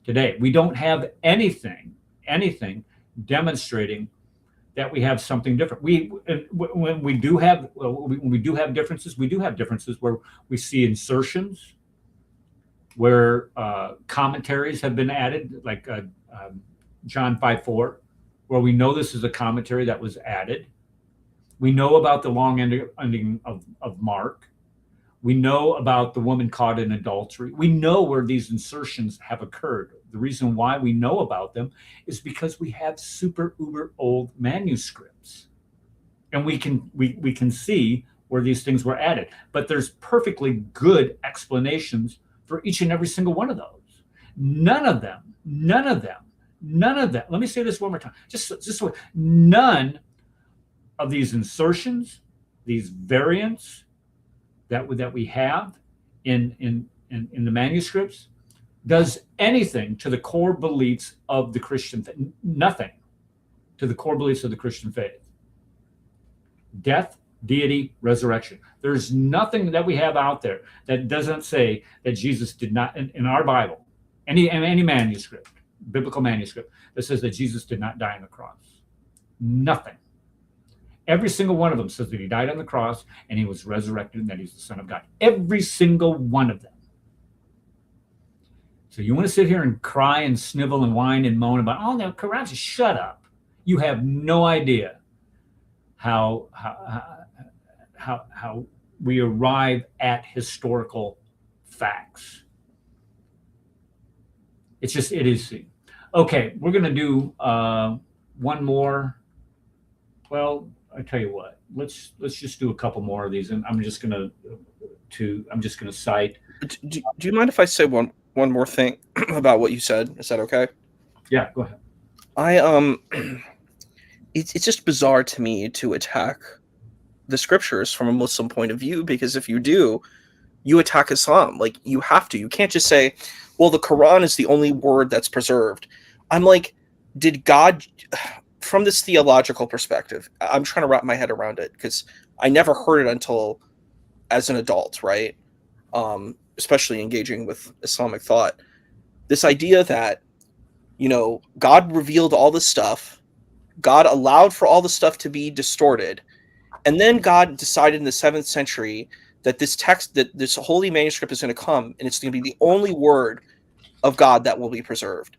today. We don't have anything demonstrating that we have something different. When we do have differences, where we see insertions, where commentaries have been added, like John 5:4, where we know this is a commentary that was added. We know about the long ending of Mark. We know about the woman caught in adultery. We know where these insertions have occurred. The reason why we know about them is because we have super uber old manuscripts, and we can see where these things were added. But there's perfectly good explanations for each and every single one of those. None of them. Let me say this one more time. Just so none of these insertions, these variants that we have in the manuscripts does anything to the core beliefs of the Christian faith. Nothing to the core beliefs of the Christian faith. Death, deity, resurrection. There's nothing that we have out there that doesn't say that Jesus did not, in our Bible, any manuscript, biblical manuscript, that says that Jesus did not die on the cross. Nothing. Every single one of them says that he died on the cross and he was resurrected and that he's the Son of God. Every single one of them. So you want to sit here and cry and snivel and whine and moan about, oh, no, Quran, just shut up. You have no idea how we arrive at historical facts. It's just idiocy. Okay, we're going to do one more. Well, I tell you what. Let's just do a couple more of these, and I'm just going to cite. Do you mind if I say one more thing about what you said? Is that okay? Yeah, go ahead. It's just bizarre to me to attack the scriptures from a Muslim point of view, because if you do, you attack Islam. Like, you have to. You can't just say, well, the Quran is the only word that's preserved. I'm like, did God, from this theological perspective, I'm trying to wrap my head around it because I never heard it until as an adult, right? Especially engaging with Islamic thought. This idea that, God revealed all this stuff, God allowed for all the stuff to be distorted, and then God decided in the 7th century that this holy manuscript is going to come, and it's going to be the only word of God that will be preserved.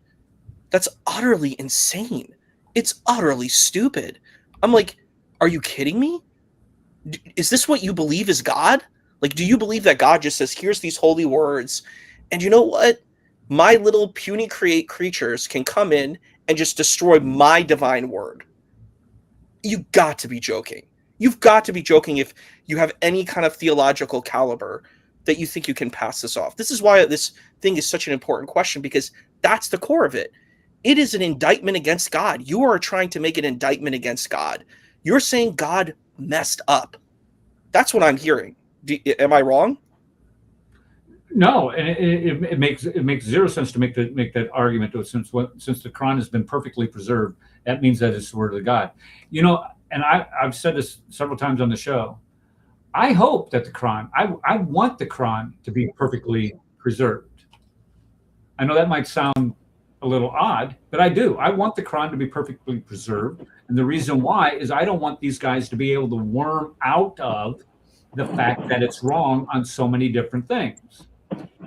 That's utterly insane. It's utterly stupid. I'm like, are you kidding me? Is this what you believe is God? Like, do you believe that God just says, here's these holy words, and you know what? My little puny creatures can come in and just destroy my divine word? You got to be joking. You've got to be joking if you have any kind of theological caliber that you think you can pass this off. This is why this thing is such an important question, because that's the core of it. It is an indictment against God. You are trying to make an indictment against God. You're saying God messed up. That's what I'm hearing. Am I wrong? No, and it makes zero sense to make that argument. Since the Quran has been perfectly preserved, that means that it's the word of God. And I've said this several times on the show. I hope that the Quran, I want the Quran to be perfectly preserved. I know that might sound a little odd, but I do. I want the Quran to be perfectly preserved. And the reason why is I don't want these guys to be able to worm out of the fact that it's wrong on so many different things.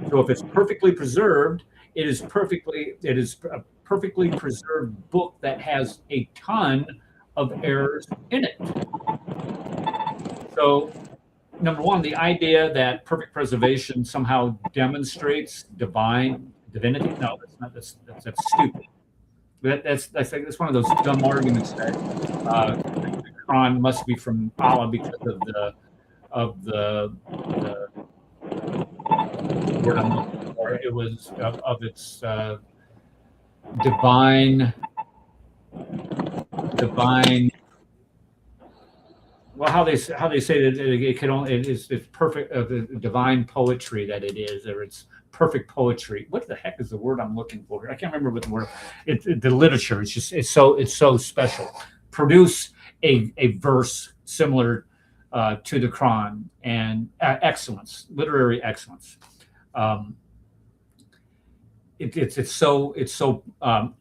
So if it's perfectly preserved, it is a perfectly preserved book that has a ton of errors in it. So, number one, the idea that perfect preservation somehow demonstrates divinity. No, that's stupid. That's one of those dumb arguments that the Quran must be from Allah because of the word I'm looking for. It was of its divine. Well, how they say that it can only it's perfect the divine poetry that it is, or it's perfect poetry. What the heck is the word I'm looking for? I can't remember what the word. The literature. It's so special. Produce a verse similar to the Quran and excellence, literary excellence. It's so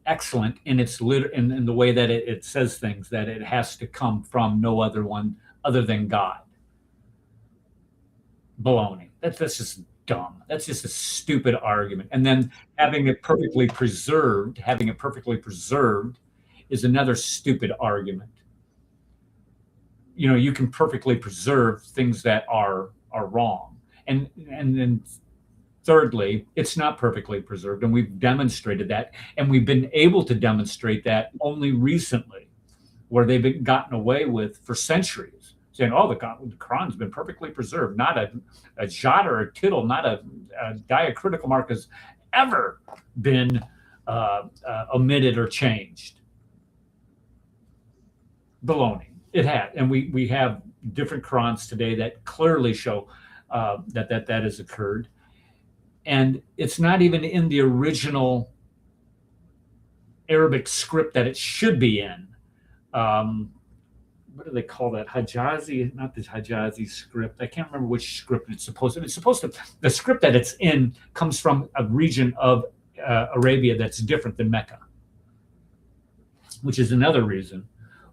excellent in its in the way that it says things, that it has to come from no other one other than God. Baloney. That's just dumb. That's just a stupid argument. And then having it perfectly preserved is another stupid argument. You can perfectly preserve things that are wrong. And then thirdly, it's not perfectly preserved, and we've demonstrated that, and we've been able to demonstrate that only recently, where they've been gotten away with for centuries, saying, "Oh, the Quran's been perfectly preserved. Not a jot or a tittle, not a diacritical mark has ever been omitted or changed." Baloney. It had, and we have different Qurans today that clearly show that has occurred. And it's not even in the original Arabic script that it should be in. What do they call that? Hijazi, not the Hijazi script. I can't remember which script it's supposed to. It's supposed to. The script that it's in comes from a region of Arabia that's different than Mecca, which is another reason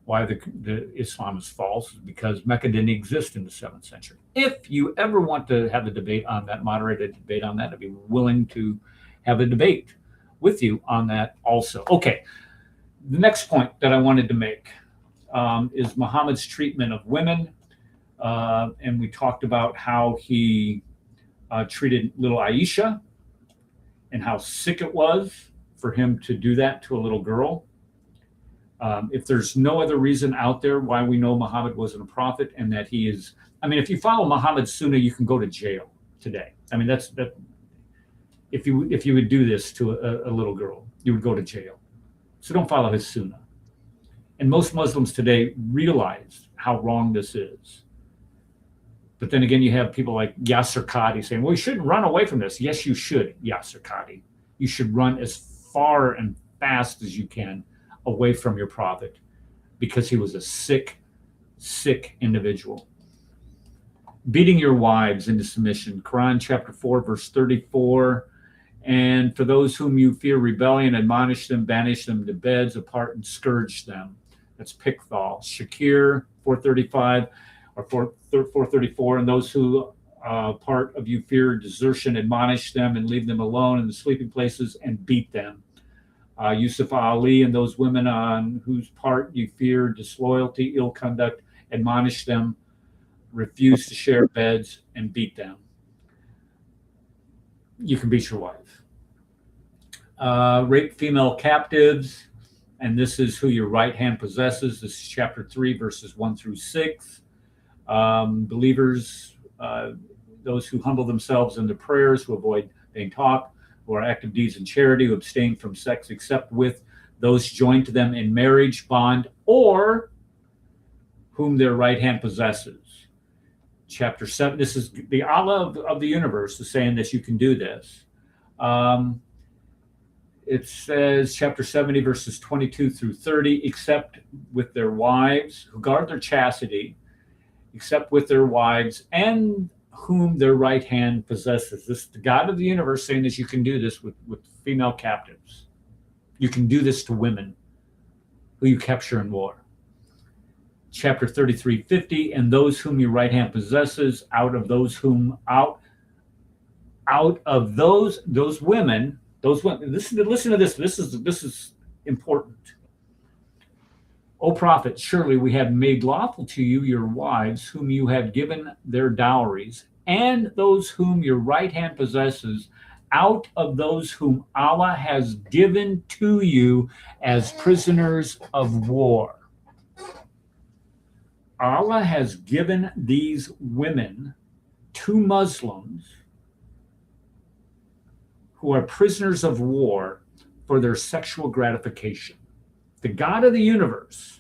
why the Islam is false, because Mecca didn't exist in the 7th century. If you ever want to have a debate on that, moderated debate on that, I'd be willing to have a debate with you on that also. Okay, The next point that I wanted to make is Muhammad's treatment of women. And we talked about how he treated little Aisha and how sick it was for him to do that to a little girl. If there's no other reason out there why we know Muhammad wasn't a prophet and that he is, I mean, if you follow Muhammad's sunnah, you can go to jail today. I mean, that. If you would do this to a little girl, you would go to jail. So don't follow his sunnah. And most Muslims today realize how wrong this is. But then again, you have people like Yasser Qadi saying, well, you shouldn't run away from this. Yes, you should, Yasser Qadi. You should run as far and fast as you can away from your prophet because he was a sick, sick individual. Beating your wives into submission. Quran chapter 4, verse 34. And for those whom you fear rebellion, admonish them, banish them to beds apart and scourge them. That's Pickthall. Shakir 435 or 434. And those who part of you fear desertion, admonish them and leave them alone in the sleeping places and beat them. Yusuf Ali and those women on whose part you fear disloyalty, ill conduct, admonish them, refuse to share beds and beat them. You can beat your wife. Rape female captives, and this is who your right hand possesses. This is chapter 3, verses 1 through 6. Believers, those who humble themselves in their prayers, who avoid vain talk, who are active deeds in charity, who abstain from sex except with those joined to them in marriage bond, or whom their right hand possesses. Chapter 7, this is the Allah of the universe is saying that you can do this. It says, chapter 70, verses 22 through 30, except with their wives, who guard their chastity, except with their wives, and whom their right hand possesses. This is the God of the universe saying that you can do this with female captives. You can do this to women who you capture in war. Chapter 33:50, and those whom your right hand possesses, out of those women, listen to this. This is important. O prophet, surely we have made lawful to you your wives, whom you have given their dowries, and those whom your right hand possesses, out of those whom Allah has given to you as prisoners of war. Allah has given these women to Muslims who are prisoners of war for their sexual gratification. The God of the universe,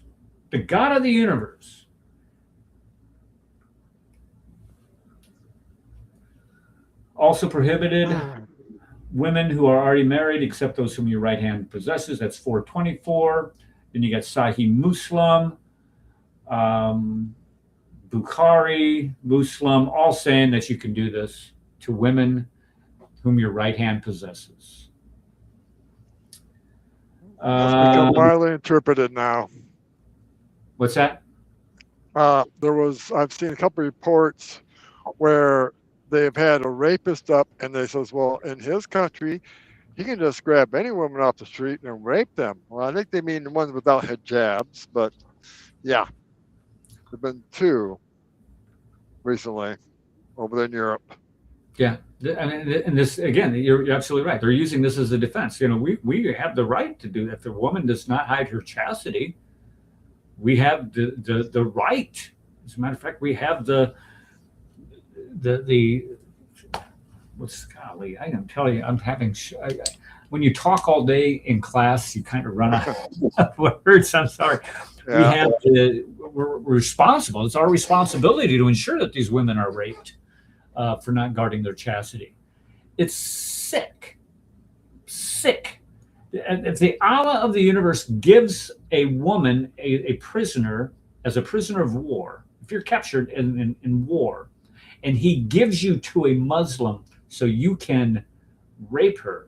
also prohibited women who are already married, except those whom your right hand possesses. That's 424. Then you got Sahih Muslim, Bukhari, Muslim, all saying that you can do this to women whom your right hand possesses. It's become widely interpreted now. What's that? I've seen a couple reports where they've had a rapist up and they says, well, in his country, he can just grab any woman off the street and rape them. Well, I think they mean the ones without hijabs, but yeah. There've been 2 recently over there in Europe. Yeah, and this again, you're absolutely right. They're using this as a defense. You know, we have the right to do that. If the woman does not hide her chastity, we have the right. As a matter of fact, we have the what's golly? I can tell you, I'm having. When you talk all day in class, you kind of run out of words. I'm sorry. Yeah. We're responsible. It's our responsibility to ensure that these women are raped for not guarding their chastity. It's sick. If the Allah of the universe gives a woman a prisoner as a prisoner of war, if you're captured in war, and he gives you to a Muslim so you can rape her,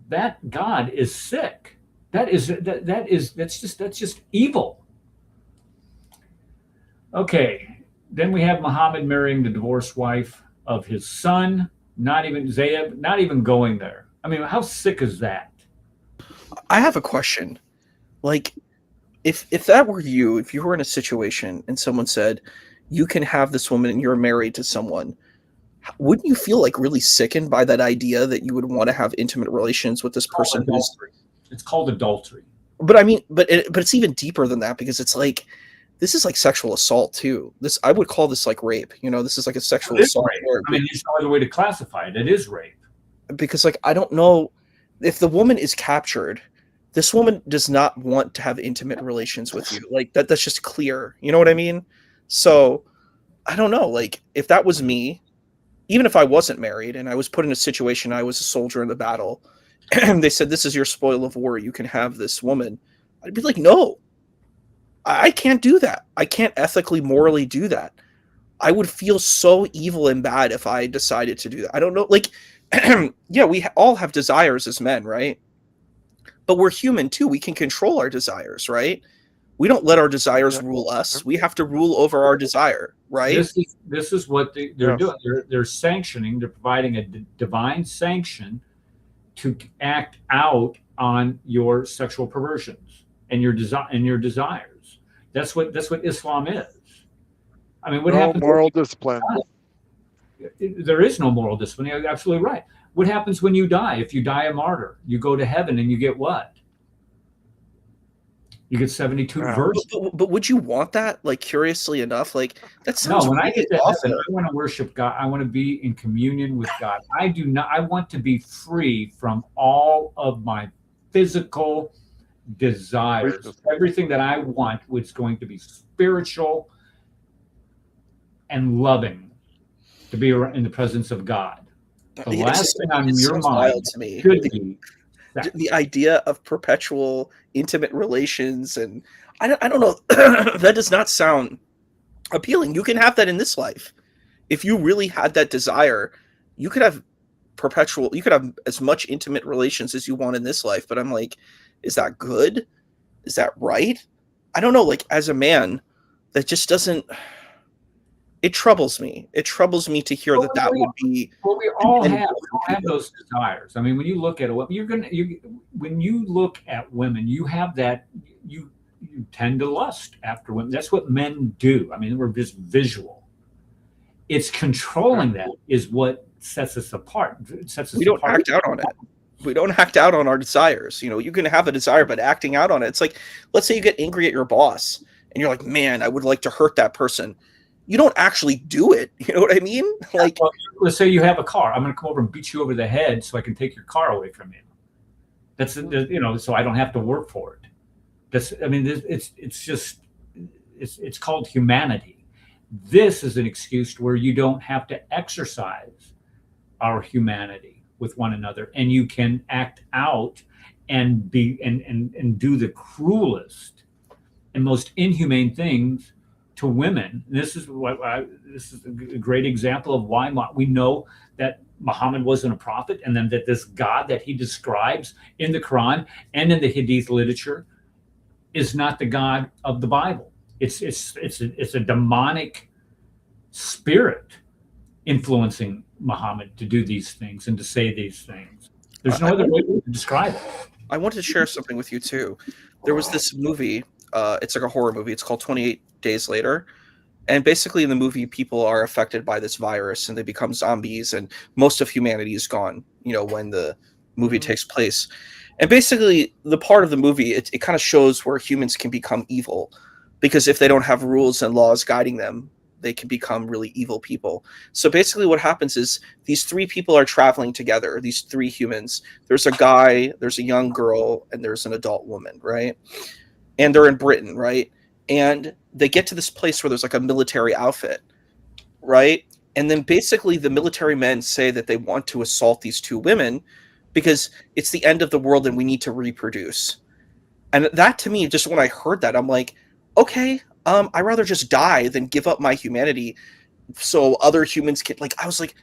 that God is sick. That's just evil. Okay, then we have Muhammad marrying the divorced wife of his son, not even Zayd, not even going there. I mean, how sick is that? I have a question. Like, if that were you, if you were in a situation and someone said, you can have this woman and you're married to someone, wouldn't you feel like really sickened by that idea that you would want to have intimate relations with this person who's Adultery. It's called adultery. but I mean but it's even deeper than that, because it's like this is like sexual assault too. This, I would call this like rape, this is like a sexual assault. I mean, there's no other way to classify it. It is rape. Because like I don't know if the woman is captured, this woman does not want to have intimate relations with you. Like that's just clear. You know what I mean? So I don't know, like if that was me, even if I wasn't married and I was put in a situation, I was a soldier in the battle, and they said, this is your spoil of war, you can have this woman, I'd be like, no, I can't do that. I can't ethically, morally do that. I would feel so evil and bad if I decided to do that. I don't know, like, yeah, we all have desires as men, right? But we're human too. We can control our desires, right? We don't let our desires rule us. We have to rule over our desire, right? This is what they're doing. They're sanctioning. They're providing a divine sanction to act out on your sexual perversions and your desires. That's what Islam is. I mean, what happens? Moral discipline. There is no moral discipline. You're absolutely right. What happens when you die? If you die a martyr, you go to heaven and you get what? You get 72 verses. But would you want that? Like, curiously enough, like that sounds. No, when really I get to awesome. heaven, I want to worship God. I want to be in communion with God. I do not. I want to be free from all of my physical desires. Everything that I want was going to be spiritual and loving, to be in the presence of God. The last thing on your mind to me should be the idea of perpetual intimate relations, and I don't know. That does not sound appealing. You can have that in this life. If you really had that desire, you could have you could have as much intimate relations as you want in this life. But I'm like, is that good? Is that right? I don't know. Like, as a man, that just doesn't. It troubles me. It troubles me to hear that would be. Well, we all have those desires. I mean, when you look at it, when you look at women, you have that. You tend to lust after women. That's what men do. I mean, we're just visual. It's controlling that is what sets us apart. We don't act out on it. We don't act out on our desires. You can have a desire, but acting out on it. It's like, let's say you get angry at your boss, and you're like, man, I would like to hurt that person. You don't actually do it. You know what I mean? Like, well, let's say you have a car. I'm going to come over and beat you over the head so I can take your car away from you. That's so I don't have to work for it. It's called humanity. This is an excuse where you don't have to exercise our humanity with one another, and you can act out and be and do the cruelest and most inhumane things to women. This is a great example of why we know that Muhammad wasn't a prophet, and then that this God that he describes in the Quran and in the Hadith literature is not the God of the Bible. It's a demonic spirit influencing Muhammad to do these things and to say these things. There's no other way to describe it. I wanted to share something with you too. There was this movie. It's like a horror movie. It's called 28 Days Later. And basically in the movie, people are affected by this virus and they become zombies, and most of humanity is gone, when the movie takes place. And basically the part of the movie, it kind of shows where humans can become evil, because if they don't have rules and laws guiding them, they can become really evil people. So basically what happens is these three people are traveling together, these three humans. There's a guy, there's a young girl, and there's an adult woman, right? And they're in Britain, right? And they get to this place where there's like a military outfit, right? And then basically the military men say that they want to assault these two women because it's the end of the world and we need to reproduce. And that, to me, just when I heard that, I'm like, okay, I'd rather just die than give up my humanity so other humans can, like, I was like,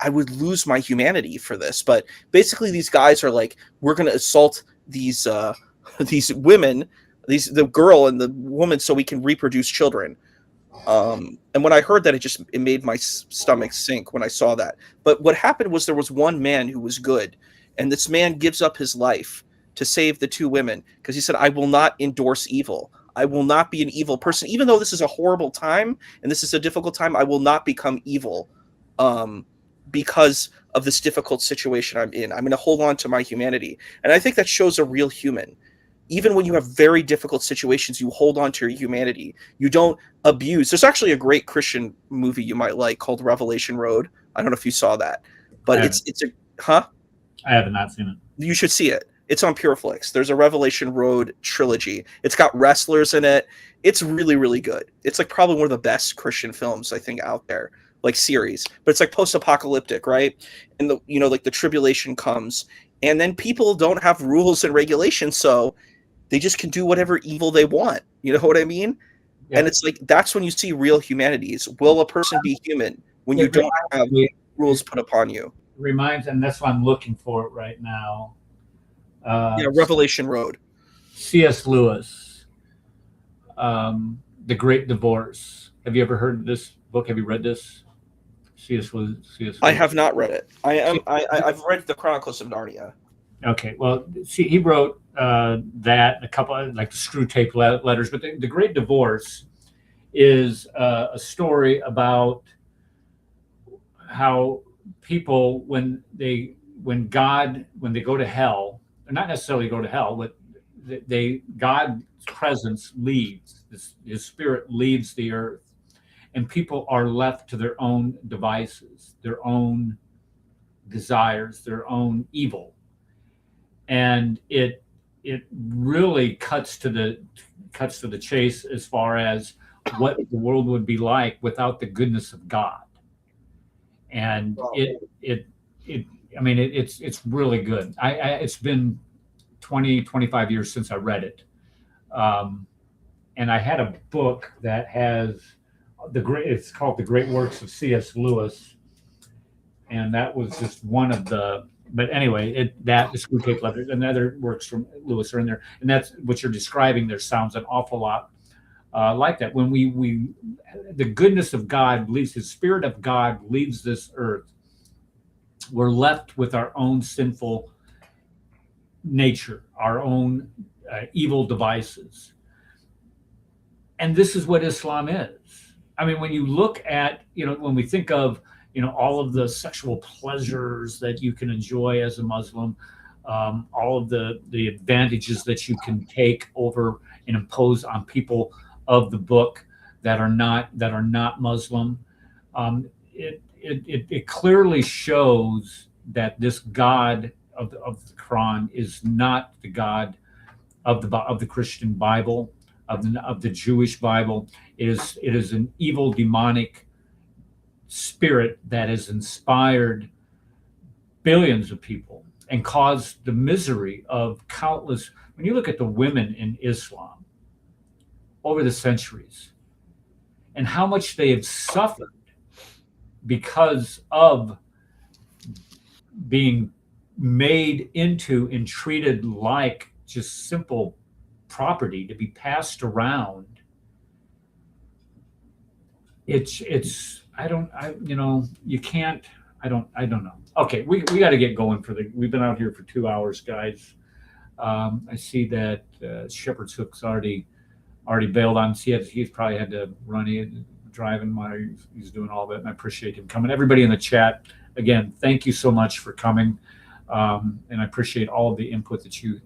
I would lose my humanity for this. But basically these guys are like, we're going to assault these women, the girl and the woman, so we can reproduce children. And when I heard that, it made my stomach sink when I saw that. But what happened was there was one man who was good, and this man gives up his life to save the two women, because he said, I will not endorse evil. I will not be an evil person. Even though this is a horrible time and this is a difficult time, I will not become evil because of this difficult situation I'm in. I'm going to hold on to my humanity. And I think that shows a real human. Even when you have very difficult situations, you hold on to your humanity. You don't abuse. There's actually a great Christian movie you might like called Revelation Road. I don't know if you saw that, but it's a, huh? I have not seen it. You should see it. It's on Pureflix. There's a Revelation Road trilogy. It's got wrestlers in it. It's really, really good. It's like probably one of the best Christian films I think out there, like series. But it's like post-apocalyptic, right? And the like the tribulation comes, and then people don't have rules and regulations, so they just can do whatever evil they want. You know what I mean? Yeah. And it's like that's when you see real humanities. Will a person be human when you don't have rules put upon you? Reminds, and that's what I'm looking for right now. Revelation Road. C.S. Lewis, The Great Divorce. Have you ever heard of this book? Have you read this? C.S. Lewis. I have not read it. I've read the Chronicles of Narnia. Okay, well, see, he wrote that, a couple of, like, the screw tape letters, but the Great Divorce is a story about how people, when they go to hell, or not necessarily go to hell, but God's presence leaves, his spirit leaves the earth, and people are left to their own devices, their own desires, their own evil. And it really cuts to the chase as far as what the world would be like without the goodness of God. And it's really good. It's been 25 years since I read it. And I had a book that has it's called The Great Works of C.S. Lewis. And that was just one of the, but anyway, the screw tape letters and other works from Lewis are in there. And that's what you're describing there sounds an awful lot like that. When the goodness of God leaves, his spirit of God leaves this earth, we're left with our own sinful nature, our own evil devices. And this is what Islam is. I mean, when you look at, when we think of, all of the sexual pleasures that you can enjoy as a Muslim, all of the advantages that you can take over and impose on people of the book that are not Muslim, it clearly shows that this God of the Quran is not the God of the Christian Bible, of the Jewish Bible. It is an evil, demonic spirit that has inspired billions of people and caused the misery of countless. When you look at the women in Islam over the centuries and how much they have suffered because of being made into and treated like just simple property to be passed around, you can't. I don't know. Okay, we got to get going we've been out here for 2 hours, guys. I see that Shepherd's Hook's already bailed on. He's probably had to run in, driving while he's doing all that, and I appreciate him coming. Everybody in the chat, again, thank you so much for coming, and I appreciate all of the input that you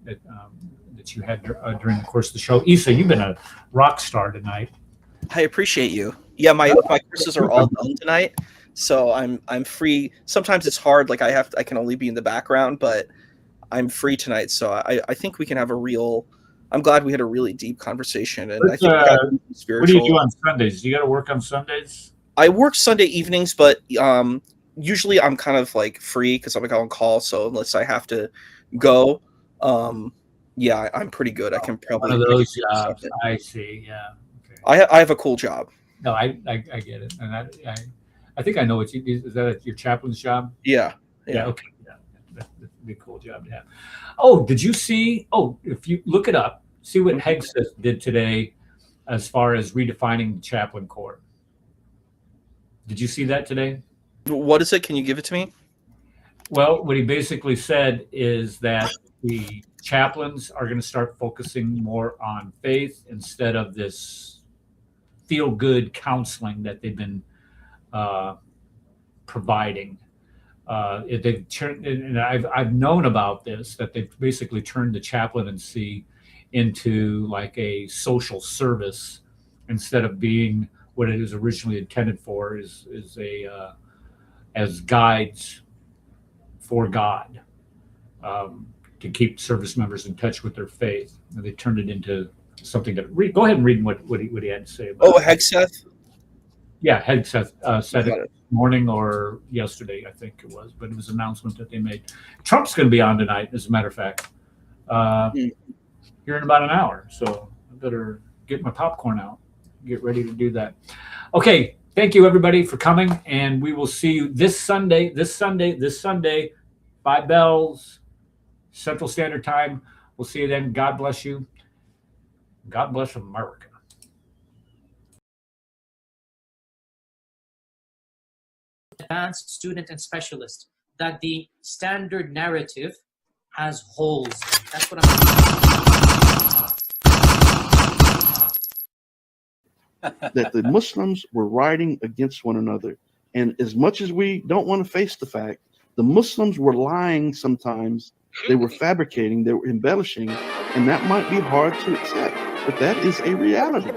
had during the course of the show. Issa, you've been a rock star tonight. I appreciate you. Yeah, my courses are all done tonight, so I'm free. Sometimes it's hard, like I can only be in the background, but I'm free tonight, so I think we can have I'm glad we had a really deep conversation, and I think we got spiritual. What do you do on Sundays? Do you got to work on Sundays? I work Sunday evenings, but usually I'm kind of like free because I'm like on call. So unless I have to go, yeah, I'm pretty good. I can probably. One of those jobs. I see. Yeah. Okay. I have a cool job. No, I get it, and I think I know what is that your chaplain's job? Yeah. Okay. Yeah, that'd be a cool job to have. Oh, did you see? Oh, if you look it up, see what Hegseth did today, as far as redefining the chaplain corps. Did you see that today? What is it? Can you give it to me? Well, what he basically said is that the chaplains are going to start focusing more on faith instead of this feel-good counseling that they've been providing. They've turned, and I've known about this, that they've basically turned the chaplaincy into like a social service instead of being what it is originally intended for, is a as guides for God, to keep service members in touch with their faith. And they turned it into something that go ahead and read what he had to say about Oh, it. Hegseth. Yeah, Hegseth said Got it morning or yesterday, I think it was, but it was an announcement that they made. Trump's going to be on tonight, as a matter of fact, here in about an hour. So I better get my popcorn out, get ready to do that. Okay, thank you everybody for coming, and we will see you this Sunday, 5 bells, Central Standard Time. We'll see you then. God bless you. God bless America. Advanced student and specialist, that the standard narrative has holes. That's what that the Muslims were rioting against one another. And as much as we don't want to face the fact, the Muslims were lying sometimes. They were fabricating, they were embellishing, and that might be hard to accept, but that is a reality.